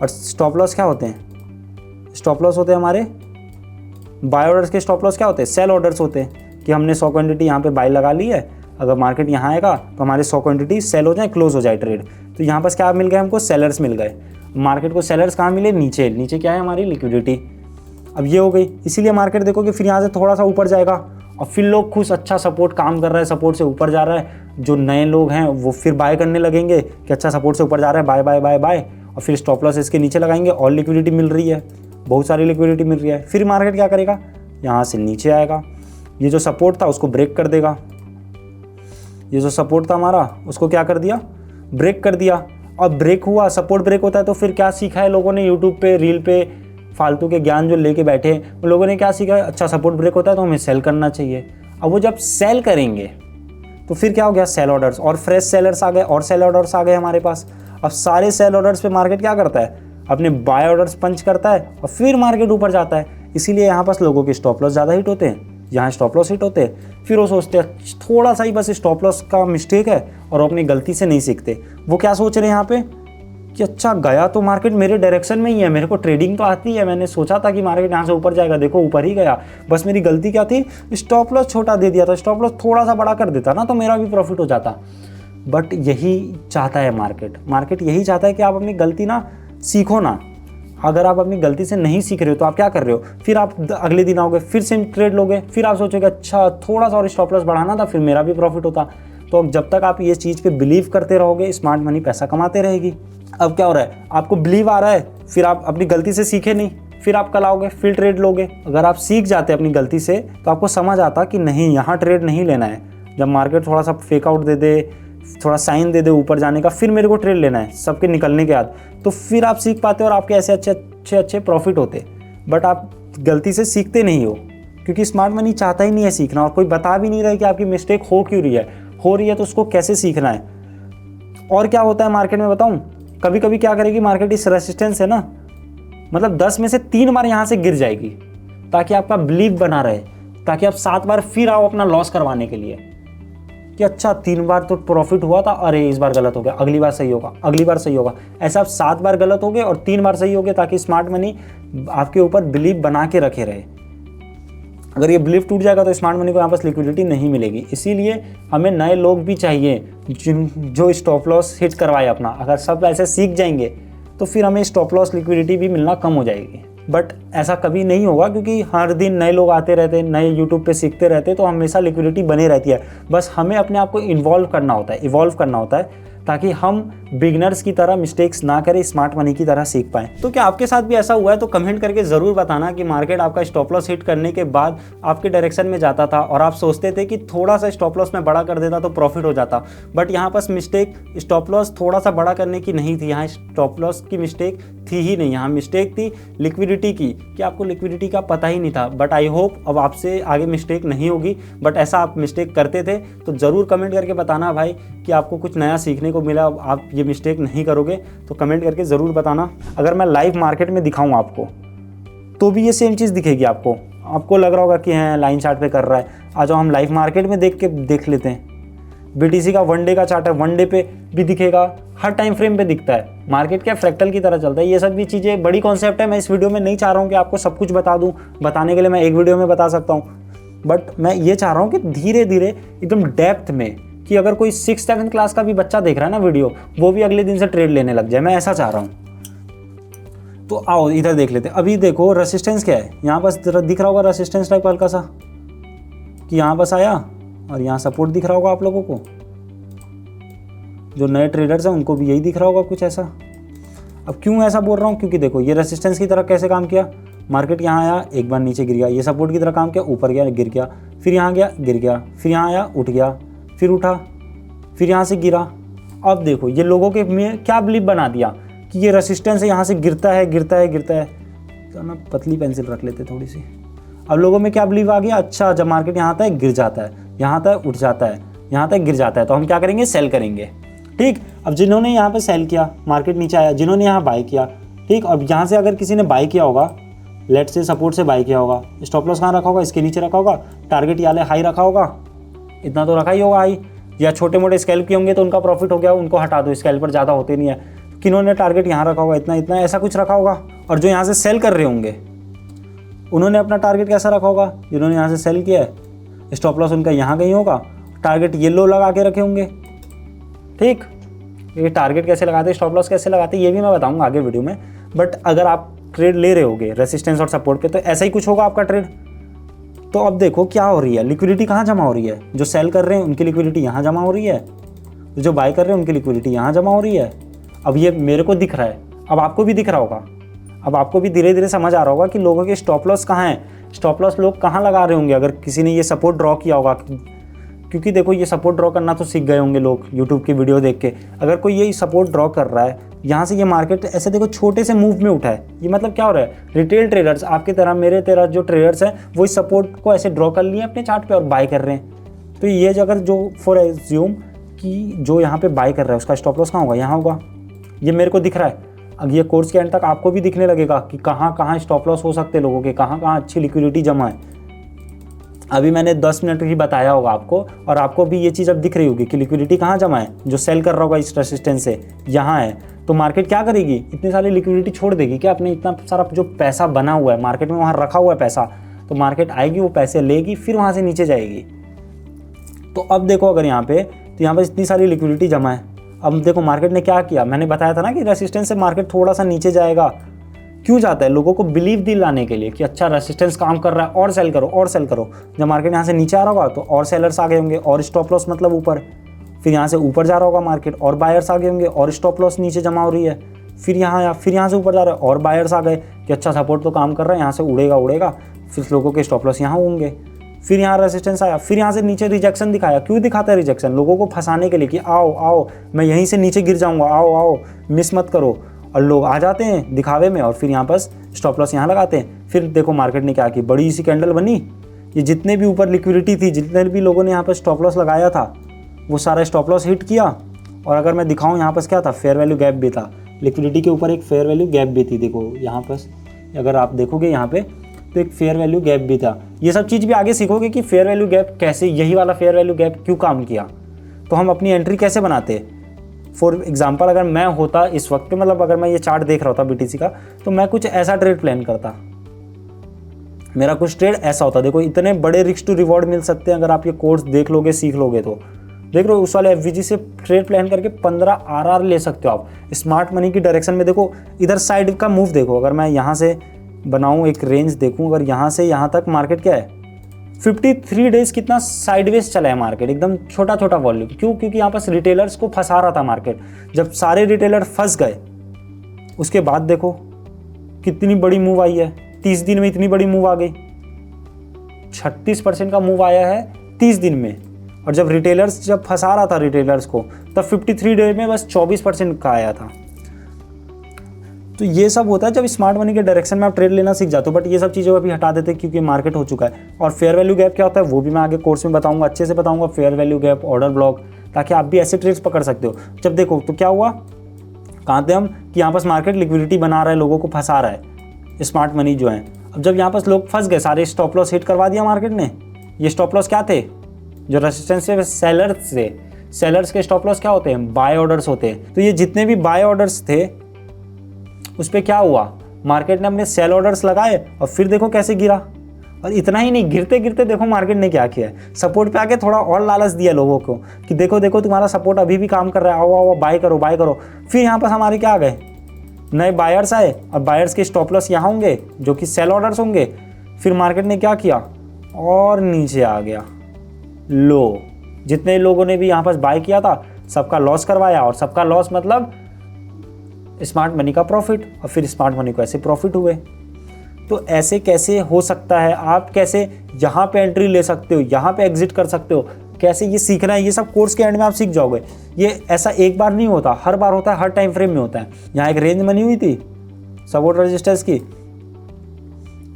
और स्टॉप लॉस क्या होते हैं? स्टॉप लॉस होते हैं हमारे बाय ऑर्डर्स के। स्टॉप लॉस क्या होते हैं? सेल ऑर्डर्स होते हैं कि हमने 100 क्वांटिटी यहाँ पे बाय लगा ली है, अगर मार्केट यहाँ आएगा तो हमारे 100 क्वांटिटी सेल हो जाए, क्लोज हो जाए ट्रेड। तो यहाँ पर क्या मिल गए हमको? सेलर्स मिल गए। मार्केट को सेलर्स कहाँ मिले? नीचे। नीचे क्या है? हमारी लिक्विडिटी। अब ये हो गई। इसीलिए मार्केट देखो कि फिर यहाँ से थोड़ा सा ऊपर जाएगा और फिर लोग खुश, अच्छा सपोर्ट काम कर रहा है, सपोर्ट से ऊपर जा रहा है। जो नए लोग हैं वो फिर बाय करने लगेंगे कि अच्छा सपोर्ट से ऊपर जा रहा है, बाय बाय बाय बाय। और फिर स्टॉप लॉस इसके नीचे लगाएंगे, और लिक्विडिटी मिल रही है, बहुत सारी लिक्विडिटी मिल रही है। फिर मार्केट क्या करेगा? यहाँ से नीचे आएगा, ये जो सपोर्ट था उसको ब्रेक कर देगा, ये जो सपोर्ट था हमारा उसको क्या कर दिया, ब्रेक कर दिया। अब ब्रेक हुआ, सपोर्ट ब्रेक होता है तो फिर क्या सीखा है लोगों ने यूट्यूब पे, रील पे, फालतू के ज्ञान जो लेके बैठे हैं उन लोगों ने क्या सीखा है, अच्छा सपोर्ट ब्रेक होता है तो हमें सेल करना चाहिए। अब वो जब सेल करेंगे तो फिर क्या हो गया, सेल ऑर्डर्स, और फ्रेश सेलर्स आ गए और सेल ऑर्डर्स आ गए हमारे पास। अब सारे सेल ऑर्डर्स पे मार्केट क्या करता है, अपने बाय ऑर्डर्स पंच करता है और फिर मार्केट ऊपर जाता है। इसीलिए यहाँ पास लोगों के स्टॉप लॉस ज़्यादा हिट होते हैं, यहाँ स्टॉप लॉस हिट होते हैं। फिर वो सोचते हैं थोड़ा सा ही बस स्टॉप लॉस का मिस्टेक है और अपनी गलती से नहीं सीखते। वो क्या सोच रहे हैं यहाँ पे कि अच्छा गया तो मार्केट मेरे डायरेक्शन में ही है, मेरे को ट्रेडिंग तो आती है, मैंने सोचा था कि मार्केट यहाँ से ऊपर जाएगा, देखो ऊपर ही गया, बस मेरी गलती क्या थी, स्टॉप लॉस छोटा दे दिया था, स्टॉप लॉस थोड़ा सा बड़ा कर देता ना तो मेरा भी प्रॉफिट हो जाता। बट यही चाहता है मार्केट यही चाहता है कि आप अपनी गलती ना सीखो ना। अगर आप अपनी गलती से नहीं सीख रहे हो तो आप क्या कर रहे हो, फिर आप अगले दिन आओगे फिर सेम ट्रेड लोगे, फिर आप सोचोगे अच्छा थोड़ा सा और स्टॉप लॉस बढ़ाना था, फिर मेरा भी प्रॉफिट होता। तो जब तक आप ये चीज़ पे बिलीव करते रहोगे, स्मार्ट मनी पैसा कमाते रहेगी। अब क्या हो रहा है, आपको बिलीव आ रहा है, फिर आप अपनी गलती से सीखे नहीं, फिर आप कल आओगे फिर ट्रेड लोगे। अगर आप सीख जाते अपनी गलती से तो आपको समझ आता कि नहीं यहाँ ट्रेड नहीं लेना है। जब मार्केट थोड़ा सा फेक आउट दे दे, थोड़ा साइन दे दे ऊपर जाने का, फिर मेरे को ट्रेड लेना है सबके निकलने के बाद, तो फिर आप सीख पाते और आपके ऐसे अच्छे प्रॉफिट होते। बट आप गलती से सीखते नहीं हो क्योंकि स्मार्ट मनी चाहता ही नहीं है सीखना, और कोई बता भी नहीं रहा है कि आपकी मिस्टेक हो क्यों रही है, हो रही है तो उसको कैसे सीखना है। और क्या होता है मार्केट में बताऊं, कभी कभी क्या करेगी मार्केट, इस रेसिस्टेंस है ना, मतलब 10 में से 3 बार यहाँ से गिर जाएगी ताकि आपका बिलीव बना रहे, ताकि आप 7 बार फिर आओ अपना लॉस करवाने के लिए कि अच्छा 3 बार तो प्रॉफिट हुआ था, अरे इस बार गलत हो गया, अगली बार सही होगा, अगली बार सही होगा। ऐसा आप 7 बार गलत हो गए और 3 बार सही हो गए ताकि स्मार्ट मनी आपके ऊपर बिलीव बना के रखे रहे। अगर ये बिलीव टूट जाएगा तो स्मार्ट मनी को यहाँ पर लिक्विडिटी नहीं मिलेगी। इसीलिए हमें नए लोग भी चाहिए जो स्टॉप लॉस हिट करवाए अपना। अगर सब ऐसे सीख जाएंगे तो फिर हमें स्टॉप लॉस लिक्विडिटी भी मिलना कम हो जाएगी। बट ऐसा कभी नहीं होगा क्योंकि हर दिन नए लोग आते रहते, नए यूट्यूब पे सीखते रहते, तो हमेशा लिक्विडिटी बनी रहती है। बस हमें अपने आप को इन्वॉल्व करना होता है ताकि हम बिगनर्स की तरह मिस्टेक्स ना करें, स्मार्ट मनी की तरह सीख पाएं। तो क्या आपके साथ भी ऐसा हुआ है? तो कमेंट करके ज़रूर बताना कि मार्केट आपका स्टॉप लॉस हिट करने के बाद आपके डायरेक्शन में जाता था और आप सोचते थे कि थोड़ा सा स्टॉप लॉस में बड़ा कर देता तो प्रॉफिट हो जाता। बट यहाँ पास मिस्टेक स्टॉप लॉस थोड़ा सा बड़ा करने की नहीं थी, यहाँ स्टॉप लॉस की मिस्टेक थी ही नहीं, यहाँ मिस्टेक थी लिक्विडिटी की, कि आपको लिक्विडिटी का पता ही नहीं था। बट आई होप अब आपसे आगे मिस्टेक नहीं होगी। बट ऐसा आप मिस्टेक करते थे तो ज़रूर कमेंट करके बताना भाई कि आपको कुछ नया सीखने को मिला, आप ये मिस्टेक नहीं करोगे। तो कमेंट करके ज़रूर बताना। अगर मैं लाइव मार्केट में दिखाऊं आपको तो भी ये सेम चीज़ दिखेगी आपको लग रहा होगा कि हाँ लाइन चार्ट पे कर रहा है। आ जाओ हम लाइव मार्केट में देख लेते हैं। BTC का 1 डे का चार्ट है, 1 डे पे भी दिखेगा, हर टाइम फ्रेम पे दिखता है। मार्केट क्या फ्रैक्टल की तरह चलता है। ये सब भी चीज़ें बड़ी कॉन्सेप्ट है। मैं इस वीडियो में नहीं चाह रहा हूँ कि आपको सब कुछ बता दूँ, बताने के लिए मैं एक वीडियो में बता सकता हूँ। बट मैं ये चाह रहा हूँ कि धीरे धीरे एकदम डेप्थ में, कि अगर कोई 6th-7th क्लास का भी बच्चा देख रहा है ना वीडियो, वो भी अगले दिन से ट्रेड लेने लग जाए, मैं ऐसा चाह रहा हूँ। तो आओ इधर देख लेते हैं। अभी देखो रेसिस्टेंस क्या है, यहाँ पास दिख रहा होगा रेसिस्टेंस टाइप हल्का सा, कि यहाँ पास आया और यहाँ सपोर्ट दिख रहा होगा आप लोगों को। जो नए ट्रेडर्स हैं उनको भी यही दिख रहा होगा कुछ ऐसा। अब क्यों ऐसा बोल रहा हूँ, क्योंकि देखो ये रेसिस्टेंस की तरह कैसे काम किया, मार्केट यहाँ आया, एक बार नीचे गिर गया, ये सपोर्ट की तरह काम किया, ऊपर गया गिर गया, फिर यहाँ गया गिर गया, फिर यहाँ आया उठ गया, फिर उठा, फिर यहाँ से गिरा। अब देखो ये लोगों के में क्या बिलीव बना दिया कि ये रेसिस्टेंस है, यहाँ से गिरता है। तो ना पतली पेंसिल रख लेते थोड़ी सी। अब लोगों में क्या बिलीव आ गया, अच्छा जब मार्केट यहाँ आता है गिर जाता है, यहाँ आता है उठ जाता है, यहाँ आता है गिर जाता है, तो हम क्या करेंगे, सेल करेंगे। ठीक, अब जिन्होंने यहाँ पे सेल किया, मार्केट नीचे आया, जिन्होंने यहाँ बाय किया, ठीक, अब यहाँ से अगर किसी ने बाय किया होगा, लेट से सपोर्ट से बाय किया होगा, स्टॉप लॉस कहाँ रखा होगा, इसके नीचे रखा होगा, टारगेट याले हाई रखा होगा, इतना तो रखा ही होगा हाई, या छोटे मोटे स्कैल्प के होंगे तो उनका प्रॉफिट हो गया, उनको हटा दो, स्कैल्प पर ज़्यादा होते नहीं है। किन्होंने टारगेट यहाँ रखा होगा, इतना इतना ऐसा कुछ रखा होगा। और जो यहाँ से सेल कर रहे होंगे उन्होंने अपना टारगेट कैसा रखा होगा, जिन्होंने यहाँ से सेल किया है, स्टॉप लॉस उनका यहाँ कहीं होगा, टारगेट येलो लगा के रखे होंगे। ठीक, ये टारगेट कैसे लगाते हैं, स्टॉप लॉस कैसे लगाते हैं, ये भी मैं बताऊंगा आगे वीडियो में। बट अगर आप ट्रेड ले रहे होगे रेसिस्टेंस और सपोर्ट पे, तो ऐसा ही कुछ होगा आपका ट्रेड। तो अब देखो क्या हो रही है, लिक्विडिटी कहाँ जमा हो रही है, जो सेल कर रहे हैं उनकी लिक्विडिटी यहाँ जमा हो रही है, जो बाय कर रहे हैं उनकी लिक्विडिटी यहाँ जमा हो रही है। अब ये मेरे को दिख रहा है, अब आपको भी दिख रहा होगा, अब आपको भी धीरे धीरे समझ आ रहा होगा कि लोगों के स्टॉप लॉस कहाँ हैं। स्टॉप लॉस लोग कहाँ लगा रहे होंगे अगर किसी ने ये सपोर्ट ड्रॉ किया होगा, क्योंकि देखो ये सपोर्ट ड्रॉ करना तो सीख गए होंगे लोग यूट्यूब की वीडियो देख के। अगर कोई ये सपोर्ट ड्रॉ कर रहा है, यहाँ से ये मार्केट ऐसे देखो छोटे से मूव में उठा है, ये मतलब क्या हो रहा है, रिटेल ट्रेडर्स आपके तरह मेरे तरह जो ट्रेडर्स हैं वो इस सपोर्ट को ऐसे ड्रॉ कर लिए अपने चार्ट पे और बाय कर रहे हैं। तो ये जो अगर जो फॉर एज्यूम कि जो यहाँ पे बाय कर रहा है उसका स्टॉप लॉस कहाँ होगा, यहाँ होगा, ये मेरे को दिख रहा है। अब ये कोर्स के एंड तक आपको भी दिखने लगेगा कि कहाँ कहाँ स्टॉप लॉस हो सकते हैं लोगों के, कहाँ कहाँ अच्छी लिक्विडिटी जमा है। अभी मैंने 10 मिनट ही बताया होगा आपको, और आपको भी ये चीज़ अब दिख रही होगी कि लिक्विडिटी कहाँ जमा है, जो सेल कर रहा होगा इस रेसिस्टेंस से यहाँ है। तो मार्केट क्या करेगी, इतनी सारी लिक्विडिटी छोड़ देगी क्या, अपने इतना सारा जो पैसा बना हुआ है मार्केट में वहाँ रखा हुआ है पैसा, तो मार्केट आएगी वो पैसे लेगी फिर वहाँ से नीचे जाएगी। तो अब देखो अगर यहाँ पे, तो यहाँ पर इतनी सारी लिक्विडिटी जमा है। अब देखो मार्केट ने क्या किया, मैंने बताया था ना कि रेसिस्टेंस से मार्केट थोड़ा सा नीचे जाएगा। क्यों जाता है, लोगों को बिलीव दिलाने के लिए कि अच्छा रेसिस्टेंस काम कर रहा है और सेल करो और सेल करो। जब मार्केट यहाँ से नीचे आ रहा होगा तो और सेलर्स आ गए होंगे और स्टॉप लॉस मतलब ऊपर, फिर यहाँ से ऊपर जा रहा होगा मार्केट और बायर्स आ गए होंगे और स्टॉप लॉस नीचे जमा हो रही है। फिर यहाँ से ऊपर जा रहा है और बायर्स आ गए कि अच्छा सपोर्ट तो काम कर रहा है, यहाँ से उड़ेगा, फिर लोगों के स्टॉप लॉस यहाँ होंगे। फिर यहाँ रेसिस्टेंस आया, फिर यहाँ से नीचे रिजेक्शन दिखाया। क्यों दिखाता है रिजेक्शन, लोगों को फंसाने के लिए कि आओ आओ मैं यहीं से नीचे गिर जाऊँगा, आओ आओ मिस मत करो, और लोग आ जाते हैं दिखावे में और फिर यहाँ पर स्टॉप लॉस यहाँ लगाते हैं। फिर देखो मार्केट ने क्या की, बड़ी सी कैंडल बनी, ये जितने भी ऊपर लिक्विडिटी थी, जितने भी लोगों ने यहाँ पर स्टॉप लॉस लगाया था वो सारा स्टॉप लॉस हिट किया। और अगर मैं दिखाऊँ यहाँ पर क्या था, फेयर वैल्यू गैप भी था, लिक्विडिटी के ऊपर एक फेयर वैल्यू गैप भी थी। देखो यहाँ पर अगर आप देखोगे यहाँ पे तो एक फेयर वैल्यू गैप भी था। ये सब चीज़ भी आगे सीखोगे कि फेयर वैल्यू गैप कैसे, यही वाला फेयर वैल्यू गैप क्यों काम किया, तो हम अपनी एंट्री कैसे बनाते हैं। फॉर एग्जाम्पल अगर मैं होता इस वक्त पे, मतलब अगर मैं ये चार्ट देख रहा होता BTC का, तो मैं कुछ ऐसा ट्रेड प्लान करता, मेरा कुछ ट्रेड ऐसा होता। देखो इतने बड़े रिस्क टू रिवॉर्ड मिल सकते हैं अगर आप ये कोर्स देख लोगे, सीख लोगे तो। देख लो उस वाले FVG से ट्रेड प्लान करके 15 RR ले सकते हो आप स्मार्ट मनी की डायरेक्शन में। देखो इधर साइड का मूव देखो, अगर मैं यहाँ से बनाऊँ एक रेंज देखूँ, अगर यहाँ से यहाँ तक मार्केट क्या है 53 डेज कितना साइडवेज चला है मार्केट, एकदम छोटा छोटा वॉल्यूम। क्यों, क्योंकि यहाँ पर रिटेलर्स को फंसा रहा था मार्केट। जब सारे रिटेलर फंस गए उसके बाद देखो कितनी बड़ी मूव आई है, 30 दिन में इतनी बड़ी मूव आ गई, 36% का मूव आया है 30 दिन में। और जब रिटेलर्स जब फंसा रहा था रिटेलर्स को, तब 53 डेज में बस 24% का आया था। तो ये सब होता है जब स्मार्ट मनी के डायरेक्शन में आप ट्रेड लेना सीख जाते हो। बट ये सब चीज़ें अभी हटा देते हैं क्योंकि मार्केट हो चुका है। और फेयर वैल्यू गैप क्या होता है वो भी मैं आगे कोर्स में बताऊंगा, अच्छे से बताऊंगा, fair value gap, order block, ताकि आप भी ऐसे ट्रेड्स पकड़ सकते हो। जब देखो तो क्या हुआ, कहाँ थे हम कि यहाँ पर मार्केट लिक्विडिटी बना रहा है, लोगों को फंसा रहा है स्मार्ट मनी जो है। अब जब यहाँ पर लोग फंस गए, सारे स्टॉप लॉस हिट करवा दिया मार्केट ने। ये स्टॉप लॉस क्या थे, जो रेसिस्टेंस से सेलर्स से, सेलर्स के स्टॉप लॉस क्या होते हैं, बाय ऑर्डर्स होते हैं। तो ये जितने भी बाय ऑर्डर्स थे उस पर क्या हुआ, मार्केट ने अपने सेल ऑर्डर्स लगाए और फिर देखो कैसे गिरा। और इतना ही नहीं, गिरते गिरते देखो मार्केट ने क्या किया है, सपोर्ट पे आके थोड़ा और लालच दिया लोगों को कि देखो देखो तुम्हारा सपोर्ट अभी भी काम कर रहा है, आओ आओ बाय करो बाय करो। फिर यहाँ पर हमारे क्या आ गए, नए बायर्स आए और बायर्स के स्टॉप लॉस यहाँ होंगे जो कि सेल ऑर्डर्स होंगे। फिर मार्केट ने क्या किया और नीचे आ गया। लो, जितने लोगों ने भी यहाँ पर बाय किया था सबका लॉस करवाया, और सबका लॉस मतलब स्मार्ट मनी का प्रॉफिट, और फिर स्मार्ट मनी को ऐसे प्रॉफिट हुए। तो ऐसे कैसे हो सकता है, आप कैसे यहाँ पे एंट्री ले सकते हो, यहाँ पे एग्जिट कर सकते हो, कैसे ये सीखना है, ये सब कोर्स के एंड में आप सीख जाओगे। ये ऐसा एक बार नहीं होता, हर बार होता है, हर टाइम फ्रेम में होता है। यहाँ एक रेंज बनी हुई थी सपोर्ट रेजिस्टेंस की,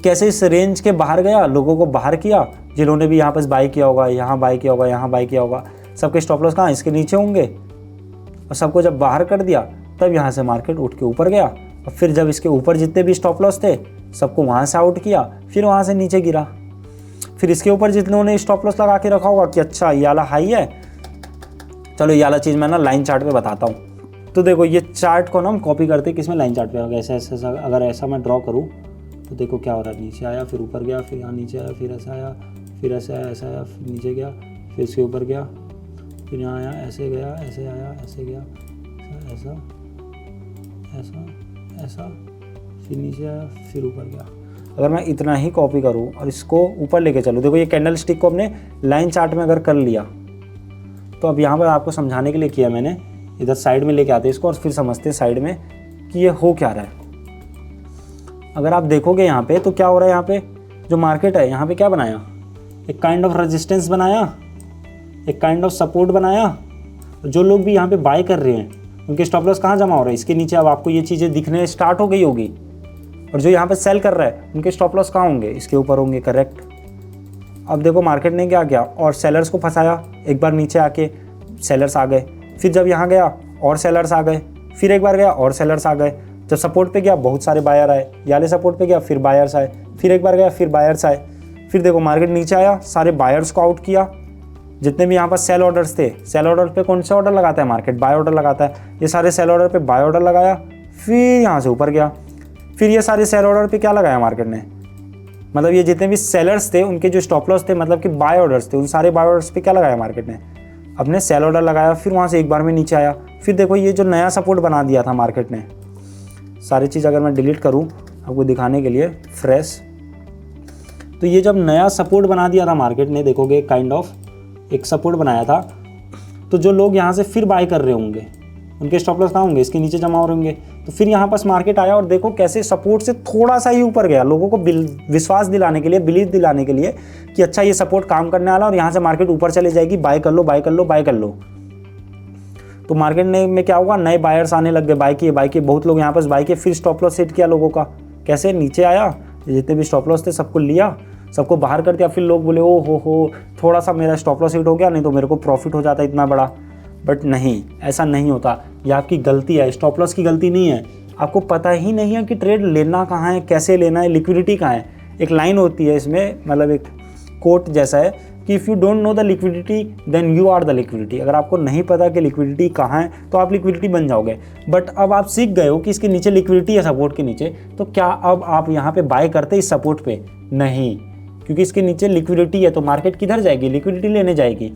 कैसे इस रेंज के बाहर गया, लोगों को बाहर किया, जिन्होंने भी यहाँ पर बाय किया होगा, यहाँ बाय किया होगा, यहाँ बाय किया होगा, सबके स्टॉप लॉस कहाँ, इसके नीचे होंगे। और सबको जब बाहर कर दिया तब यहाँ से मार्केट उठ के ऊपर गया, और फिर जब इसके ऊपर जितने भी स्टॉप लॉस थे सबको वहाँ से आउट किया, फिर वहाँ से नीचे गिरा। फिर इसके ऊपर जितनों स्टॉप लॉस लगा के रखा होगा कि अच्छा ये वाला हाई है, चलो ये वाला चीज़ मैं ना लाइन चार्ट पे बताता हूँ। तो देखो ये चार्ट को ना हम कॉपी करते किसमें, लाइन चार्ट पे। ऐसा ऐसा अगर ऐसा मैं ड्रॉ करूँ तो देखो क्या हो रहा है, नीचे आया फिर ऊपर गया, फिर यहाँ नीचे आया, फिर ऐसा आया, फिर ऐसा आया, ऐसा आया, फिर नीचे गया, फिर इसके ऊपर गया, फिर यहाँ आया, ऐसे गया, ऐसे आया, ऐसे गया, ऐसा ऐसा ऐसा, फिर नीचे आया, फिर ऊपर गया। अगर मैं इतना ही कॉपी करूँ और इसको ऊपर लेके चलूँ, देखो ये कैंडल स्टिक को अपने लाइन चार्ट में अगर कर लिया, तो अब यहाँ पर आपको समझाने के लिए किया मैंने, इधर साइड में लेके आते इसको और फिर समझते हैं साइड में कि ये हो क्या रहा है। अगर आप देखोगे यहाँ पे तो क्या हो रहा है, यहाँ पे जो मार्केट है यहाँ पे क्या बनाया, एक काइंड ऑफ रेजिस्टेंस बनाया, एक काइंड ऑफ सपोर्ट बनाया। जो लोग भी यहाँ पे बाय कर रहे हैं उनके स्टॉप लॉस कहाँ जमा हो रहा है, इसके नीचे। अब आपको ये चीज़ें दिखने स्टार्ट हो गई होगी। और जो यहाँ पे सेल कर रहा है उनके स्टॉप लॉस कहाँ होंगे, इसके ऊपर होंगे। करेक्ट। अब देखो मार्केट ने क्या किया, और सेलर्स को फंसाया। एक बार नीचे आके सेलर्स आ गए, फिर जब यहाँ गया और सेलर्स आ गए, फिर एक बार गया और सेलर्स आ गए। जब सपोर्ट पे गया बहुत सारे बायर आए, याले सपोर्ट पे गया फिर बायर्स आए, फिर एक बार गया फिर बायर्स आए। फिर देखो मार्केट नीचे आया, सारे बायर्स को आउट किया। जितने भी यहाँ पर सेल ऑर्डर्स थे, सेल ऑर्डर पे कौन सा ऑर्डर लगाता है मार्केट, बाय ऑर्डर लगाता है। ये सारे सेल ऑर्डर पे बाय ऑर्डर लगाया, फिर यहाँ से ऊपर गया। फिर ये सारे सेल ऑर्डर पे क्या लगाया मार्केट ने, मतलब ये जितने भी सेलर्स थे उनके जो स्टॉप लॉस थे, मतलब कि बाय ऑर्डर्स थे, उन सारे बाय ऑर्डर्स पे क्या लगाया मार्केट ने, अपने सेल ऑर्डर लगाया। फिर वहाँ से एक बार में नीचे आया। फिर देखो ये जो नया सपोर्ट बना दिया था मार्केट ने, सारी चीज़ अगर मैं डिलीट करूँ आपको दिखाने के लिए फ्रेश, तो ये जब नया सपोर्ट बना दिया था मार्केट ने, देखोगे काइंड ऑफ एक सपोर्ट बनाया था। तो जो लोग यहाँ से फिर बाय कर रहे होंगे उनके स्टॉप लॉस कहाँ होंगे, इसके नीचे जमा हो रहे होंगे। तो फिर यहाँ पास मार्केट आया और देखो कैसे सपोर्ट से थोड़ा सा ही ऊपर गया, लोगों को विश्वास दिलाने के लिए, बिलीव दिलाने के लिए कि अच्छा ये सपोर्ट काम करने वाला, और यहाँ से मार्केट ऊपर चले जाएगी, बाय कर लो बाय कर लो बाय कर लो। तो मार्केट में क्या होगा, नए बायर्स आने लग गए, बाय किए बहुत लोग यहाँ पास बाय किए। फिर स्टॉप लॉस सेट किया लोगों का, कैसे नीचे आया, जितने भी स्टॉप लॉस थे सबको लिया, सबको बाहर कर दिया। फिर लोग बोले ओ हो थोड़ा सा मेरा स्टॉप लॉस हिट हो गया, नहीं तो मेरे को प्रॉफिट हो जाता इतना बड़ा। बट नहीं, ऐसा नहीं होता। ये आपकी गलती है, स्टॉप लॉस की गलती नहीं है। आपको पता ही नहीं है कि ट्रेड लेना कहाँ है, कैसे लेना है, लिक्विडिटी कहाँ है। एक लाइन होती है इसमें, मतलब एक कोट जैसा है कि if you don't know the liquidity then you are the liquidity. अगर आपको नहीं पता कि लिक्विडिटी कहाँ है तो आप लिक्विडिटी बन जाओगे। बट अब आप सीख गए हो कि इसके नीचे लिक्विडिटी है सपोर्ट के नीचे, तो क्या अब आप यहाँ पे बाय करते इस सपोर्ट पे? नहीं, क्योंकि इसके नीचे लिक्विडिटी है। तो मार्केट किधर जाएगी, लिक्विडिटी लेने जाएगी।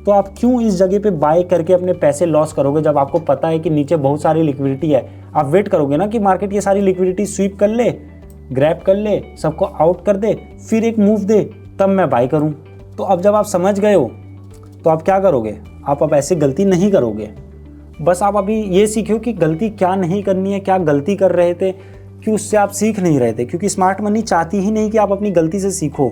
तो आप क्यों इस जगह पे बाय करके अपने पैसे लॉस करोगे जब आपको पता है कि नीचे बहुत सारी लिक्विडिटी है? आप वेट करोगे ना कि मार्केट ये सारी लिक्विडिटी स्वीप कर ले, ग्रैब कर ले, सबको आउट कर दे, फिर एक मूव दे, तब मैं बाय करूं। तो अब जब आप समझ गए हो तो आप क्या करोगे, आप अब ऐसे गलती नहीं करोगे। बस आप अभी ये सीखो कि गलती क्या नहीं करनी है, क्या गलती कर रहे थे, कि उससे आप सीख नहीं रहे थे। क्योंकि स्मार्ट मनी चाहती ही नहीं कि आप अपनी गलती से सीखो।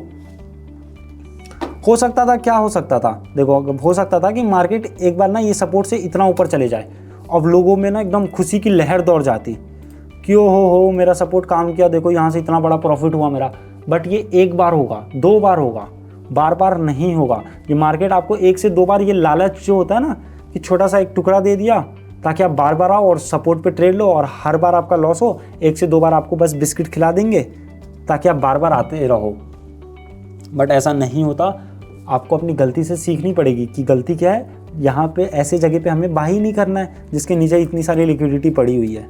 हो सकता था, क्या हो सकता था, देखो हो सकता था कि मार्केट एक बार ना ये सपोर्ट से इतना ऊपर चले जाए, अब लोगों में ना एकदम खुशी की लहर दौड़ जाती कि ओ हो मेरा सपोर्ट काम किया, देखो यहाँ से इतना बड़ा प्रॉफिट हुआ मेरा। बट ये एक बार होगा, दो बार होगा, बार बार नहीं होगा। ये मार्केट आपको एक से दो बार, ये लालच जो होता है ना कि छोटा सा एक टुकड़ा दे दिया ताकि आप बार बार आओ और सपोर्ट पे ट्रेड लो और हर बार आपका लॉस हो, एक से दो बार आपको बस बिस्किट खिला देंगे ताकि आप बार बार आते रहो। बट ऐसा नहीं होता। आपको अपनी गलती से सीखनी पड़ेगी कि गलती क्या है। यहाँ पे ऐसे जगह पे हमें बाई नहीं करना है जिसके नीचे इतनी सारी लिक्विडिटी पड़ी हुई है।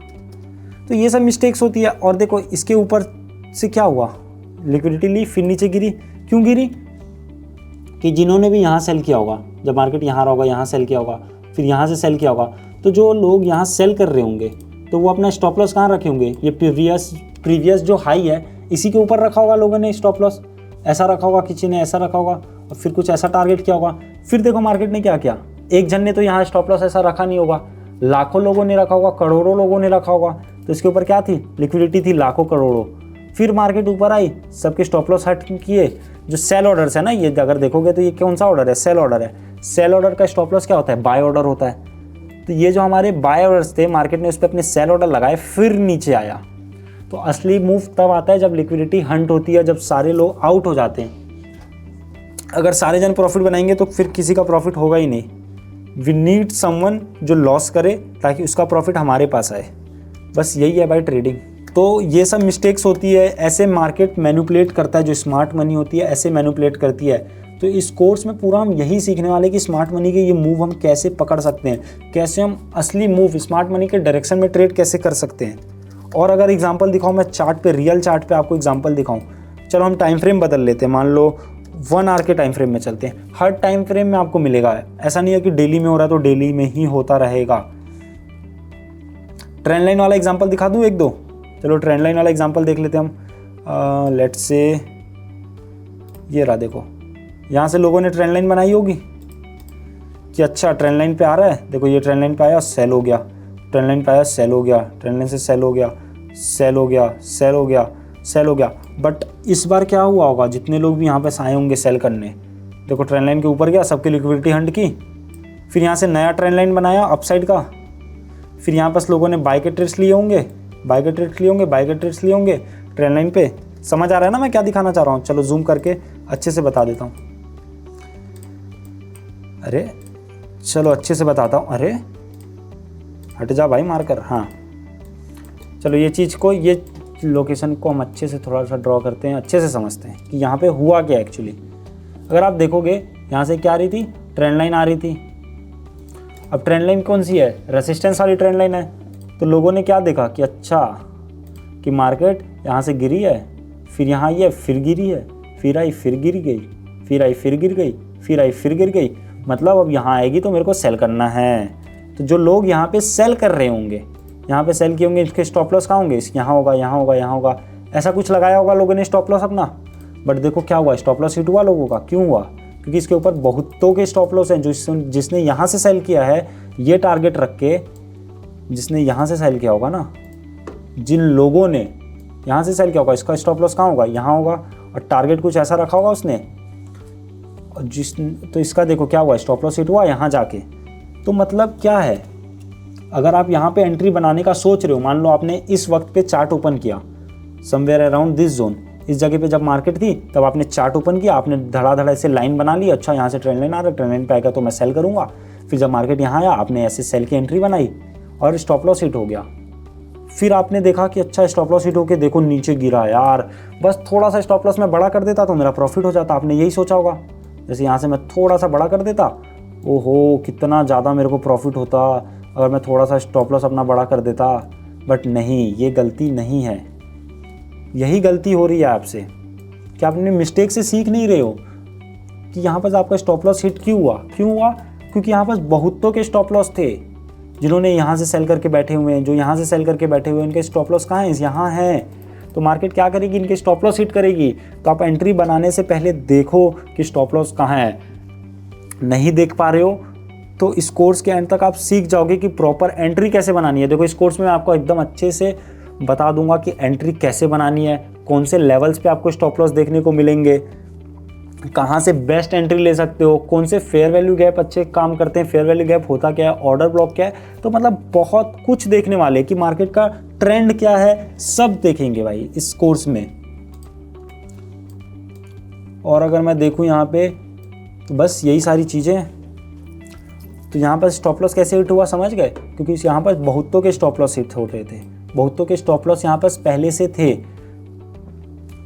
तो ये सब मिस्टेक्स होती है। और देखो इसके ऊपर से क्या हुआ, लिक्विडिटी ली फिर नीचे गिरी। क्यों गिरी? कि जिन्होंने भी यहाँ सेल किया होगा, जब मार्केट यहाँ रहा होगा, यहाँ सेल किया होगा, फिर यहाँ से सेल किया होगा, तो जो लोग यहाँ सेल कर रहे होंगे तो वो अपना स्टॉप लॉस कहाँ रखे होंगे, ये प्रीवियस जो हाई है इसी के ऊपर रखा होगा लोगों ने स्टॉप लॉस। ऐसा रखा होगा, किसी ने ऐसा रखा होगा और फिर कुछ ऐसा टारगेट किया होगा। फिर देखो मार्केट ने क्या किया, एक जन ने तो यहाँ स्टॉप लॉस ऐसा रखा नहीं होगा, लाखों लोगों ने रखा होगा, करोड़ों लोगों ने रखा होगा। तो इसके ऊपर क्या थी, लिक्विडिटी थी लाखों करोड़ों। फिर मार्केट ऊपर आई, सबके स्टॉप लॉस हट किए। जो सेल ऑर्डर्स है ना, ये अगर देखोगे तो ये कौन सा ऑर्डर है, सेल ऑर्डर है। सेल ऑर्डर का स्टॉप लॉस क्या होता है, बाय ऑर्डर होता है। तो ये जो हमारे बाय ऑर्डर्स थे, मार्केट ने उस पर अपने सेल ऑर्डर लगाए, फिर नीचे आया। तो असली मूव तब आता है जब लिक्विडिटी हंट होती है, जब सारे लोग आउट हो जाते हैं। अगर सारे जन प्रॉफिट बनाएंगे तो फिर किसी का प्रॉफिट होगा ही नहीं। वी नीड समवन जो लॉस करे ताकि उसका प्रॉफिट हमारे पास आए। बस यही है भाई ट्रेडिंग। तो ये सब मिस्टेक्स होती है, ऐसे मार्केट मैनिपुलेट करता है। जो स्मार्ट मनी होती है ऐसे मैनिपुलेट करती है। तो इस कोर्स में पूरा हम यही सीखने वाले कि स्मार्ट मनी के ये मूव हम कैसे पकड़ सकते हैं, कैसे हम असली मूव स्मार्ट मनी के डायरेक्शन में ट्रेड कैसे कर सकते हैं। और अगर एग्जांपल दिखाऊं मैं चार्ट पे, रियल चार्ट पे आपको एग्जांपल दिखाऊं, चलो हम टाइम फ्रेम बदल लेते हैं। मान लो 1 आवर के टाइम फ्रेम में चलते हैं। हर टाइम फ्रेम में आपको मिलेगा, ऐसा नहीं है कि डेली में हो रहा है तो डेली में ही होता रहेगा। ट्रेंड लाइन वाला एग्जांपल दिखा दूं एक दो, चलो ट्रेंड लाइन वाला एग्जांपल देख लेते हैं हम। लेट्स से ये रहा, देखो यहाँ से लोगों ने ट्रेंड लाइन बनाई होगी कि अच्छा ट्रेंड लाइन पे आ रहा है, देखो ये ट्रेंड लाइन पे आया, सेल हो गया, ट्रेंड लाइन पे आया, सेल हो गया, ट्रेंड लाइन से सेल हो गया, सेल हो गया, सेल हो गया, सेल हो गया। बट इस बार क्या हुआ होगा, जितने लोग भी यहाँ पे आए होंगे सेल करने, देखो ट्रेंड लाइन के ऊपर गया, सबकी लिक्विडिटी हंट की, फिर यहाँ से नया ट्रेंड लाइन बनाया अपसाइड का, फिर यहाँ पर लोगों ने बाय के ट्रेड्स लिए होंगे, बाय के ट्रेड्स लिए होंगे, बाय के ट्रेड्स लिए होंगे ट्रेंड लाइन पे। समझ आ रहा है ना मैं क्या दिखाना चाह रहा हूँ? चलो जूम करके अच्छे से बता देता हूँ। अरे चलो अच्छे से बताता हूँ। अरे हट जा भाई मार्कर। हाँ चलो ये चीज़ को, ये लोकेशन को हम अच्छे से थोड़ा सा ड्रॉ करते हैं, अच्छे से समझते हैं कि यहाँ पे हुआ क्या एक्चुअली। अगर आप देखोगे यहाँ से क्या आ रही थी, ट्रेंड लाइन आ रही थी। अब ट्रेंड लाइन कौन सी है? रेसिस्टेंस वाली ट्रेंड लाइन है। तो लोगों ने क्या देखा कि अच्छा कि मार्केट यहाँ से गिरी है, फिर यहाँ ये फिर गिरी है, फिर आई फिर गिर गई, फिर आई फिर गिर गई, फिर आई फिर गिर गई, मतलब अब यहाँ आएगी तो मेरे को सेल करना है। तो जो लोग यहाँ पे सेल कर रहे होंगे, यहाँ पे सेल किए होंगे, इसके स्टॉप लॉस कहाँ होंगे? यहाँ होगा, यहाँ होगा, यहाँ होगा, ऐसा कुछ लगाया होगा लोगों ने स्टॉप लॉस अपना। बट देखो क्या हुआ, स्टॉप लॉस हिट हुआ लोगों का। क्यों हुआ? क्योंकि इसके ऊपर बहुतों के स्टॉप लॉस हैं। जिसने यहाँ से सेल किया है, ये टारगेट रख के, जिसने यहाँ से सेल किया होगा ना, जिन लोगों ने यहाँ से सेल किया होगा, इसका स्टॉप लॉस कहाँ होगा? यहाँ होगा, और टारगेट कुछ ऐसा रखा होगा उसने, और तो इसका देखो क्या हुआ, स्टॉप लॉस हिट हुआ यहाँ जाके। तो मतलब क्या है, अगर आप यहाँ पे एंट्री बनाने का सोच रहे हो, मान लो आपने इस वक्त पे चार्ट ओपन किया समवेयर अराउंड दिस जोन, इस जगह पे जब मार्केट थी तब आपने चार्ट ओपन किया, आपने धड़ा ऐसे लाइन बना ली, अच्छा यहाँ से ट्रेंड लाइन आ रहा है, ट्रेंड लाइन पे आएगा तो मैं सेल करूँगा। फिर जब मार्केट यहाँ आया, आपने ऐसे सेल की एंट्री बनाई और स्टॉप लॉस हिट हो गया। फिर आपने देखा कि अच्छा स्टॉप लॉस हिट होके देखो नीचे गिरा यार, बस थोड़ा सा स्टॉप लॉस मैं बड़ा कर देता तो मेरा प्रॉफिट हो जाता। आपने यही सोचा होगा, जैसे यहाँ से मैं थोड़ा सा बड़ा कर देता, ओहो कितना ज़्यादा मेरे को प्रॉफिट होता अगर मैं थोड़ा सा स्टॉप लॉस अपना बड़ा कर देता। बट नहीं, ये गलती नहीं है, यही गलती हो रही है आपसे कि आप अपने मिस्टेक से सीख नहीं रहे हो कि यहाँ पर आपका स्टॉप लॉस हिट क्यों हुआ। क्योंकि यहाँ पर बहुतों के स्टॉप लॉस थे, जिन्होंने यहाँ से सेल करके बैठे हुए हैं, जो यहाँ से सेल करके बैठे हुए हैं, उनके स्टॉप लॉस कहाँ हैं? यहाँ हैं। तो मार्केट क्या करेगी? इनके स्टॉप लॉस हिट करेगी। तो आप एंट्री बनाने से पहले देखो कि स्टॉप लॉस कहाँ है। नहीं देख पा रहे हो तो इस कोर्स के एंड तक आप सीख जाओगे कि प्रॉपर एंट्री कैसे बनानी है। देखो इस कोर्स में मैं आपको एकदम अच्छे से बता दूंगा कि एंट्री कैसे बनानी है, कौन से लेवल्स पे आपको स्टॉप लॉस देखने को मिलेंगे, कहाँ से बेस्ट एंट्री ले सकते हो, कौन से फेयर वैल्यू गैप अच्छे काम करते हैं, फेयर वैल्यू गैप होता क्या है, ऑर्डर ब्लॉक क्या है। तो मतलब बहुत कुछ देखने वाले कि मार्केट का ट्रेंड क्या है, सब देखेंगे भाई इस कोर्स में। और अगर मैं देखूं यहाँ पे तो बस यही सारी चीज़ें। तो यहाँ पर स्टॉप लॉस कैसे हिट हुआ समझ गए? क्योंकि यहाँ पर बहुतों के स्टॉप लॉस हिट हो रहे थे, बहुतों के स्टॉप लॉस यहाँ पर पहले से थे,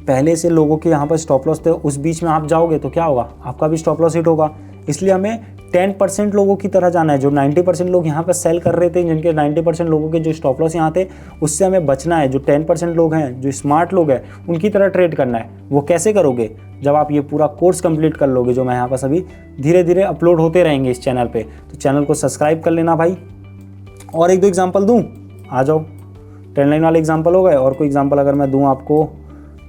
पहले से लोगों के यहाँ पर स्टॉप लॉस थे। उस बीच में आप जाओगे तो क्या होगा, आपका भी स्टॉप लॉस हिट होगा। इसलिए हमें 10% लोगों की तरह जाना है, जो 90% लोग यहाँ पर सेल कर रहे थे, जिनके 90% लोगों के जो स्टॉप लॉस यहाँ थे, उससे हमें बचना है। जो 10% लोग हैं, जो स्मार्ट लोग हैं, उनकी तरह ट्रेड करना है। वो कैसे करोगे? जब आप ये पूरा कोर्स कंप्लीट कर लोगे, जो मैं यहाँ पर सभी धीरे धीरे अपलोड होते रहेंगे इस चैनल पे। तो चैनल को सब्सक्राइब कर लेना भाई। और एक दो एग्जांपल दूं, आ जाओ। ट्रेंड लाइन वाले एग्जांपल हो गए, और कोई एग्जांपल अगर मैं दूं आपको,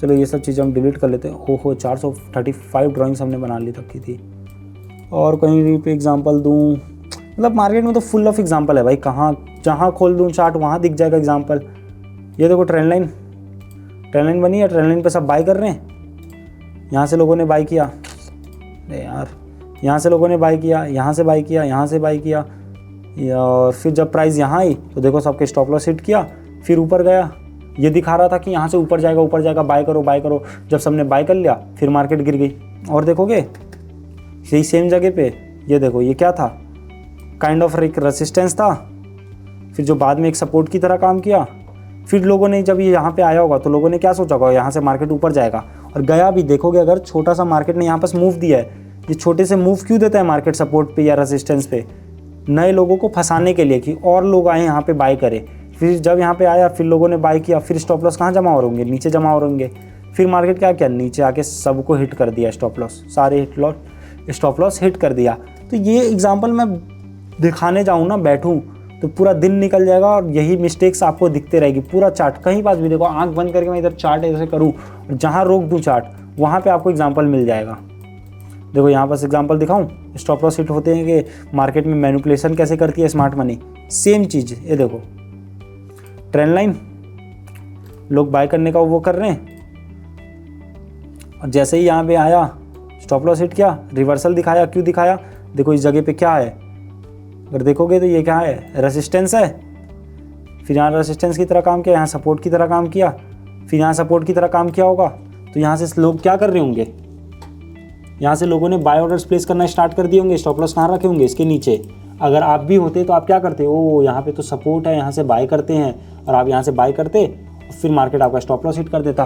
चलो ये सब चीज़ें हम डिलीट कर लेते हैं। ओहो 435 ड्राइंग्स हमने बना ली तक की थी। और कहीं पे एग्जांपल दूं, मतलब मार्केट में तो फुल ऑफ एग्जांपल है भाई, कहाँ जहाँ खोल दूं चार्ट वहाँ दिख जाएगा एग्जांपल। ये देखो ट्रेंड लाइन बनी है, ट्रेंड लाइन पे सब बाय कर रहे हैं। यहाँ से लोगों ने बाय किया, अरे यार यहाँ से लोगों ने बाय किया, यहाँ से बाय किया, यहाँ से बाय किया, और फिर जब प्राइस यहाँ आई तो देखो सबके स्टॉप लॉस हिट किया, फिर ऊपर गया। ये दिखा रहा था कि यहाँ से ऊपर जाएगा, बाय करो। जब सबने बाय कर लिया फिर मार्केट गिर गई। और देखोगे यही सेम जगह पे, ये देखो ये क्या था, काइंड ऑफ एक रेसिस्टेंस था, फिर जो बाद में एक सपोर्ट की तरह काम किया। फिर लोगों ने जब ये यहाँ पे आया होगा तो लोगों ने क्या सोचा होगा, यहाँ से मार्केट ऊपर जाएगा, और गया भी। देखोगे अगर छोटा सा मार्केट ने यहाँ पर मूव दिया है, ये छोटे से मूव क्यों देता है मार्केट सपोर्ट पे या रेसिस्टेंस पे? नए लोगों को फंसाने के लिए कि और लोग आए यहाँ पे बाय करें। फिर जब यहाँ पे आया, फिर लोगों ने बाय किया, फिर स्टॉप लॉस कहाँ जमा हो रहेंगे? नीचे जमा हो रहेंगे। फिर मार्केट क्या किया, नीचे आके सबको हिट कर दिया स्टॉप लॉस, सारे स्टॉप लॉस हिट कर दिया। तो ये एग्जांपल मैं दिखाने जाऊँ ना, बैठूँ तो पूरा दिन निकल जाएगा, और यही मिस्टेक्स आपको दिखते रहेगी। पूरा चार्ट कहीं पास भी देखो, आंख बंद करके मैं इधर चार्ट ऐसे करूँ और जहाँ रोक दूँ चार्ट, वहाँ पे आपको एग्जांपल मिल जाएगा। देखो यहाँ पर एग्जांपल दिखाऊँ, स्टॉप लॉस हिट होते हैं कि मार्केट में मैनिपुलेशन कैसे करती है स्मार्ट मनी। सेम चीज़ ये देखो, ट्रेंड लाइन लोग बाय करने का वो कर रहे हैं, और जैसे ही यहाँ पे आया स्टॉप लॉस हिट किया, रिवर्सल दिखाया। क्यों दिखाया? देखो इस जगह पे क्या है, अगर देखोगे तो ये क्या है, रेसिस्टेंस है। फिर यहाँ रेसिस्टेंस की तरह काम किया, यहाँ सपोर्ट की तरह काम किया, फिर यहाँ सपोर्ट की तरह काम किया होगा। तो यहाँ से लोग क्या कर रहे होंगे, यहाँ से लोगों ने बाय ऑर्डर्स प्लेस करना स्टार्ट कर दिए होंगे। स्टॉप लॉस कहाँ रखे होंगे, इसके नीचे। अगर आप भी होते तो आप क्या करते, ओ यहाँ पे तो सपोर्ट है, यहाँ से बाय करते हैं, और आप यहाँ से बाय करते, फिर मार्केट आपका स्टॉप लॉस हिट कर देता।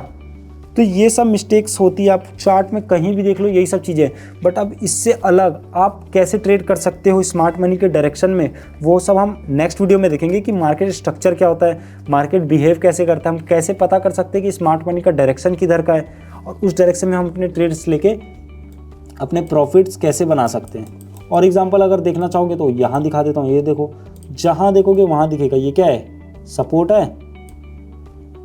तो ये सब मिस्टेक्स होती है, आप चार्ट में कहीं भी देख लो यही सब चीज़ें। बट अब इससे अलग आप कैसे ट्रेड कर सकते हो स्मार्ट मनी के डायरेक्शन में, वो सब हम नेक्स्ट वीडियो में देखेंगे कि मार्केट स्ट्रक्चर क्या होता है, मार्केट बिहेव कैसे करता है, हम कैसे पता कर सकते हैं कि स्मार्ट मनी का डायरेक्शन किधर का है, और उस डायरेक्शन में हम अपने ट्रेड्स लेके अपने प्रॉफिट्स कैसे बना सकते हैं। और एग्जांपल अगर देखना चाहोगे तो यहाँ दिखा देता हूँ। ये देखो, जहाँ देखोगे वहाँ दिखेगा। ये क्या है, सपोर्ट है,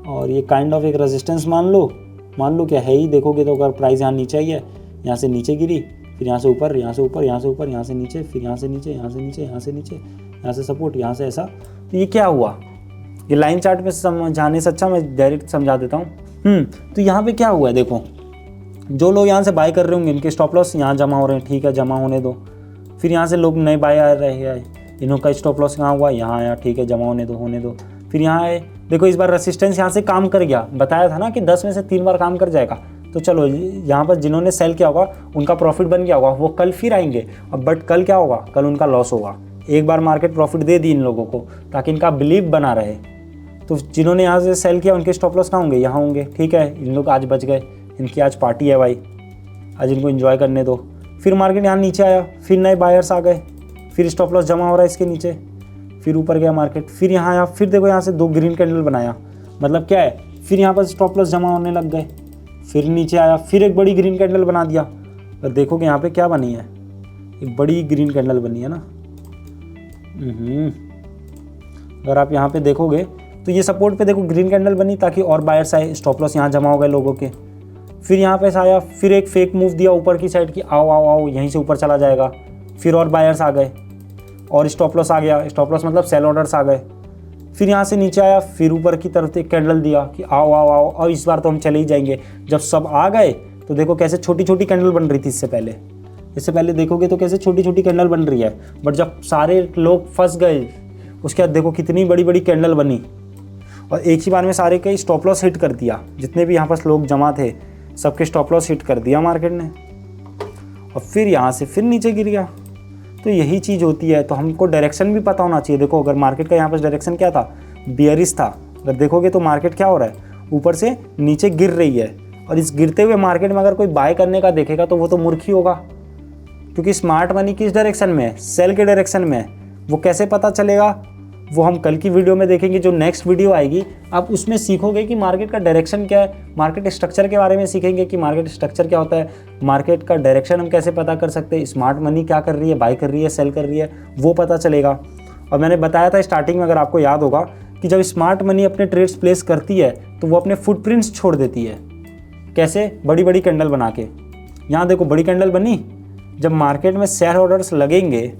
और ये काइंड ऑफ एक रेजिस्टेंस मान लो क्या है ही। देखोगे तो अगर प्राइस यहाँ नीचे आई है, यहाँ से नीचे गिरी, फिर यहाँ से ऊपर, यहाँ से ऊपर, यहाँ से ऊपर, यहाँ से नीचे, फिर यहाँ से नीचे, यहाँ से नीचे, यहाँ से नीचे, यहाँ से सपोर्ट, यहाँ से ऐसा। तो ये क्या हुआ, ये लाइन चार्ट में समझाने से अच्छा मैं डायरेक्ट समझा देता हूँ। तो यहाँ पे क्या हुआ है, देखो जो लोग यहाँ से बाय कर रहे होंगे इनके स्टॉप लॉस यहाँ जमा हो रहे हैं, ठीक है, जमा होने दो। फिर यहाँ से लोग नए बाय आ रहे हैं, इन्हों का स्टॉप लॉस कहाँ हुआ, यहाँ आया, ठीक है, जमा होने दो। फिर यहाँ आए, देखो इस बार रेसिस्टेंस यहाँ से काम कर गया। बताया था ना कि 10 में से 3 बार काम कर जाएगा। तो चलो यहाँ पर जिन्होंने सेल किया होगा उनका प्रॉफिट बन गया होगा, वो कल फिर आएंगे। अब बट कल क्या होगा, कल उनका लॉस होगा। एक बार मार्केट प्रॉफिट दे दी इन लोगों को ताकि इनका बिलीव बना रहे। तो जिन्होंने यहाँ से सेल किया उनके स्टॉप लॉस कहाँ होंगे, यहाँ होंगे, ठीक है। इन लोग आज बच गए, इनकी आज पार्टी है भाई, आज इनको एंजॉय करने दो। फिर मार्केट यहाँ नीचे आया, फिर नए बायर्स आ गए, फिर स्टॉप लॉस जमा हो रहा है इसके नीचे, फिर ऊपर गया मार्केट, फिर यहाँ आया, फिर देखो यहाँ से 2 ग्रीन कैंडल बनाया। मतलब क्या है, फिर यहाँ पर स्टॉप लॉस जमा होने लग गए, फिर नीचे आया, फिर एक बड़ी ग्रीन कैंडल बना दिया। और देखो कि यहाँ पे क्या बनी है, एक बड़ी ग्रीन कैंडल बनी है ना। अगर आप यहाँ पे देखोगे तो ये सपोर्ट पे देखो ग्रीन कैंडल बनी ताकि और बायर्स आए, स्टॉप लॉस यहाँ जमा हो गए लोगों के। फिर यहाँ पे आया, फिर एक फेक मूव दिया ऊपर की साइड की, आओ आओ आओ यहीं से ऊपर चला जाएगा। फिर और बायर्स आ गए और स्टॉप लॉस आ गया। स्टॉप लॉस मतलब सेल ऑर्डर्स आ गए। फिर यहाँ से नीचे आया, फिर ऊपर की तरफ एक कैंडल दिया कि आओ आओ आओ, और इस बार तो हम चले ही जाएंगे। जब सब आ गए तो देखो कैसे छोटी छोटी कैंडल बन रही थी। इससे पहले देखोगे तो कैसे छोटी छोटी कैंडल बन रही है। बट जब सारे लोग फंस गए उसके बाद देखो कितनी बड़ी बड़ी कैंडल बनी, और एक ही बार में सारे के स्टॉप लॉस हिट कर दिया। जितने भी यहाँ पास लोग जमा थे सबके स्टॉप लॉस हिट कर दिया मार्केट ने, और फिर यहाँ से फिर नीचे गिर गया। तो यही चीज़ होती है। तो हमको डायरेक्शन भी पता होना चाहिए। देखो अगर मार्केट का यहाँ पर डायरेक्शन क्या था, बियरिश था। अगर देखोगे तो मार्केट क्या हो रहा है, ऊपर से नीचे गिर रही है। और इस गिरते हुए मार्केट में अगर कोई बाय करने का देखेगा तो वो तो मूर्ख ही होगा, क्योंकि स्मार्ट मनी किस डायरेक्शन में है, सेल के डायरेक्शन में है। वो कैसे पता चलेगा, वो हम कल की वीडियो में देखेंगे। जो नेक्स्ट वीडियो आएगी आप उसमें सीखोगे कि मार्केट का डायरेक्शन क्या है, मार्केट स्ट्रक्चर के बारे में सीखेंगे कि मार्केट स्ट्रक्चर क्या होता है, मार्केट का डायरेक्शन हम कैसे पता कर सकते हैं, स्मार्ट मनी क्या कर रही है, बाय कर रही है, सेल कर रही है, वो पता चलेगा। और मैंने बताया था स्टार्टिंग में, अगर आपको याद होगा, कि जब स्मार्ट मनी अपने ट्रेड्स प्लेस करती है तो वो अपने फुटप्रिंट्स छोड़ देती है। कैसे, बड़ी बड़ी कैंडल बना के। यहाँ देखो बड़ी कैंडल बनी। जब मार्केट में सेल ऑर्डर्स लगेंगे,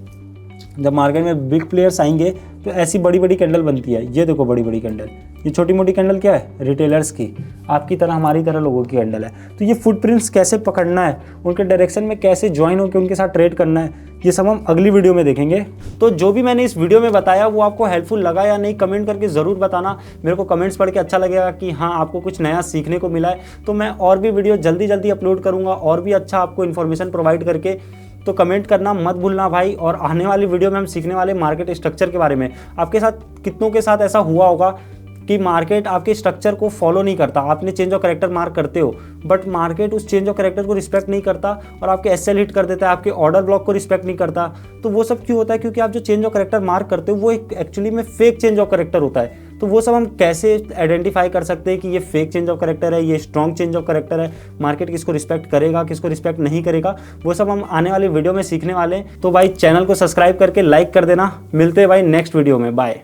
जब मार्केट में बिग प्लेयर्स आएंगे तो ऐसी बड़ी बड़ी कैंडल बनती है। ये देखो बड़ी बड़ी कैंडल, ये छोटी मोटी कैंडल क्या है, रिटेलर्स की, आपकी तरह हमारी तरह लोगों की कैंडल है। तो ये फुटप्रिंट्स कैसे पकड़ना है, उनके डायरेक्शन में कैसे ज्वाइन होकर उनके साथ ट्रेड करना है, ये सब हम अगली वीडियो में देखेंगे। तो जो भी मैंने इस वीडियो में बताया वो आपको हेल्पफुल लगा या नहीं, कमेंट करके ज़रूर बताना। मेरे को कमेंट्स पढ़ के अच्छा लगेगा कि हाँ आपको कुछ नया सीखने को मिला है। तो मैं और भी वीडियो जल्दी जल्दी अपलोड करूँगा और भी अच्छा आपको इन्फॉर्मेशन प्रोवाइड करके। तो कमेंट करना मत भूलना भाई। और आने वाली वीडियो में हम सीखने वाले मार्केट स्ट्रक्चर के बारे में। आपके साथ कितनों के साथ ऐसा हुआ होगा कि मार्केट आपके स्ट्रक्चर को फॉलो नहीं करता, आपने चेंज ऑफ कैरेक्टर मार्क करते हो बट मार्केट उस चेंज ऑफ कैरेक्टर को रिस्पेक्ट नहीं करता और आपके एसएल हिट कर देता है, आपके ऑर्डर ब्लॉक को रिस्पेक्ट नहीं करता। तो वो सब क्यों होता है, क्योंकि आप जो चेंज ऑफ कैरेक्टर मार्क करते हो वो एक एक्चुअली में फेक चेंज ऑफ कैरेक्टर होता है। तो वो सब हम कैसे आइडेंटिफाई कर सकते हैं कि ये फेक चेंज ऑफ कैरेक्टर है, ये स्ट्रॉन्ग चेंज ऑफ कैरेक्टर है, मार्केट किसको रिस्पेक्ट करेगा, किसको रिस्पेक्ट नहीं करेगा, वो सब हम आने वाली वीडियो में सीखने वाले हैं। तो भाई चैनल को सब्सक्राइब करके लाइक कर देना। मिलते हैं भाई नेक्स्ट वीडियो में, बाय।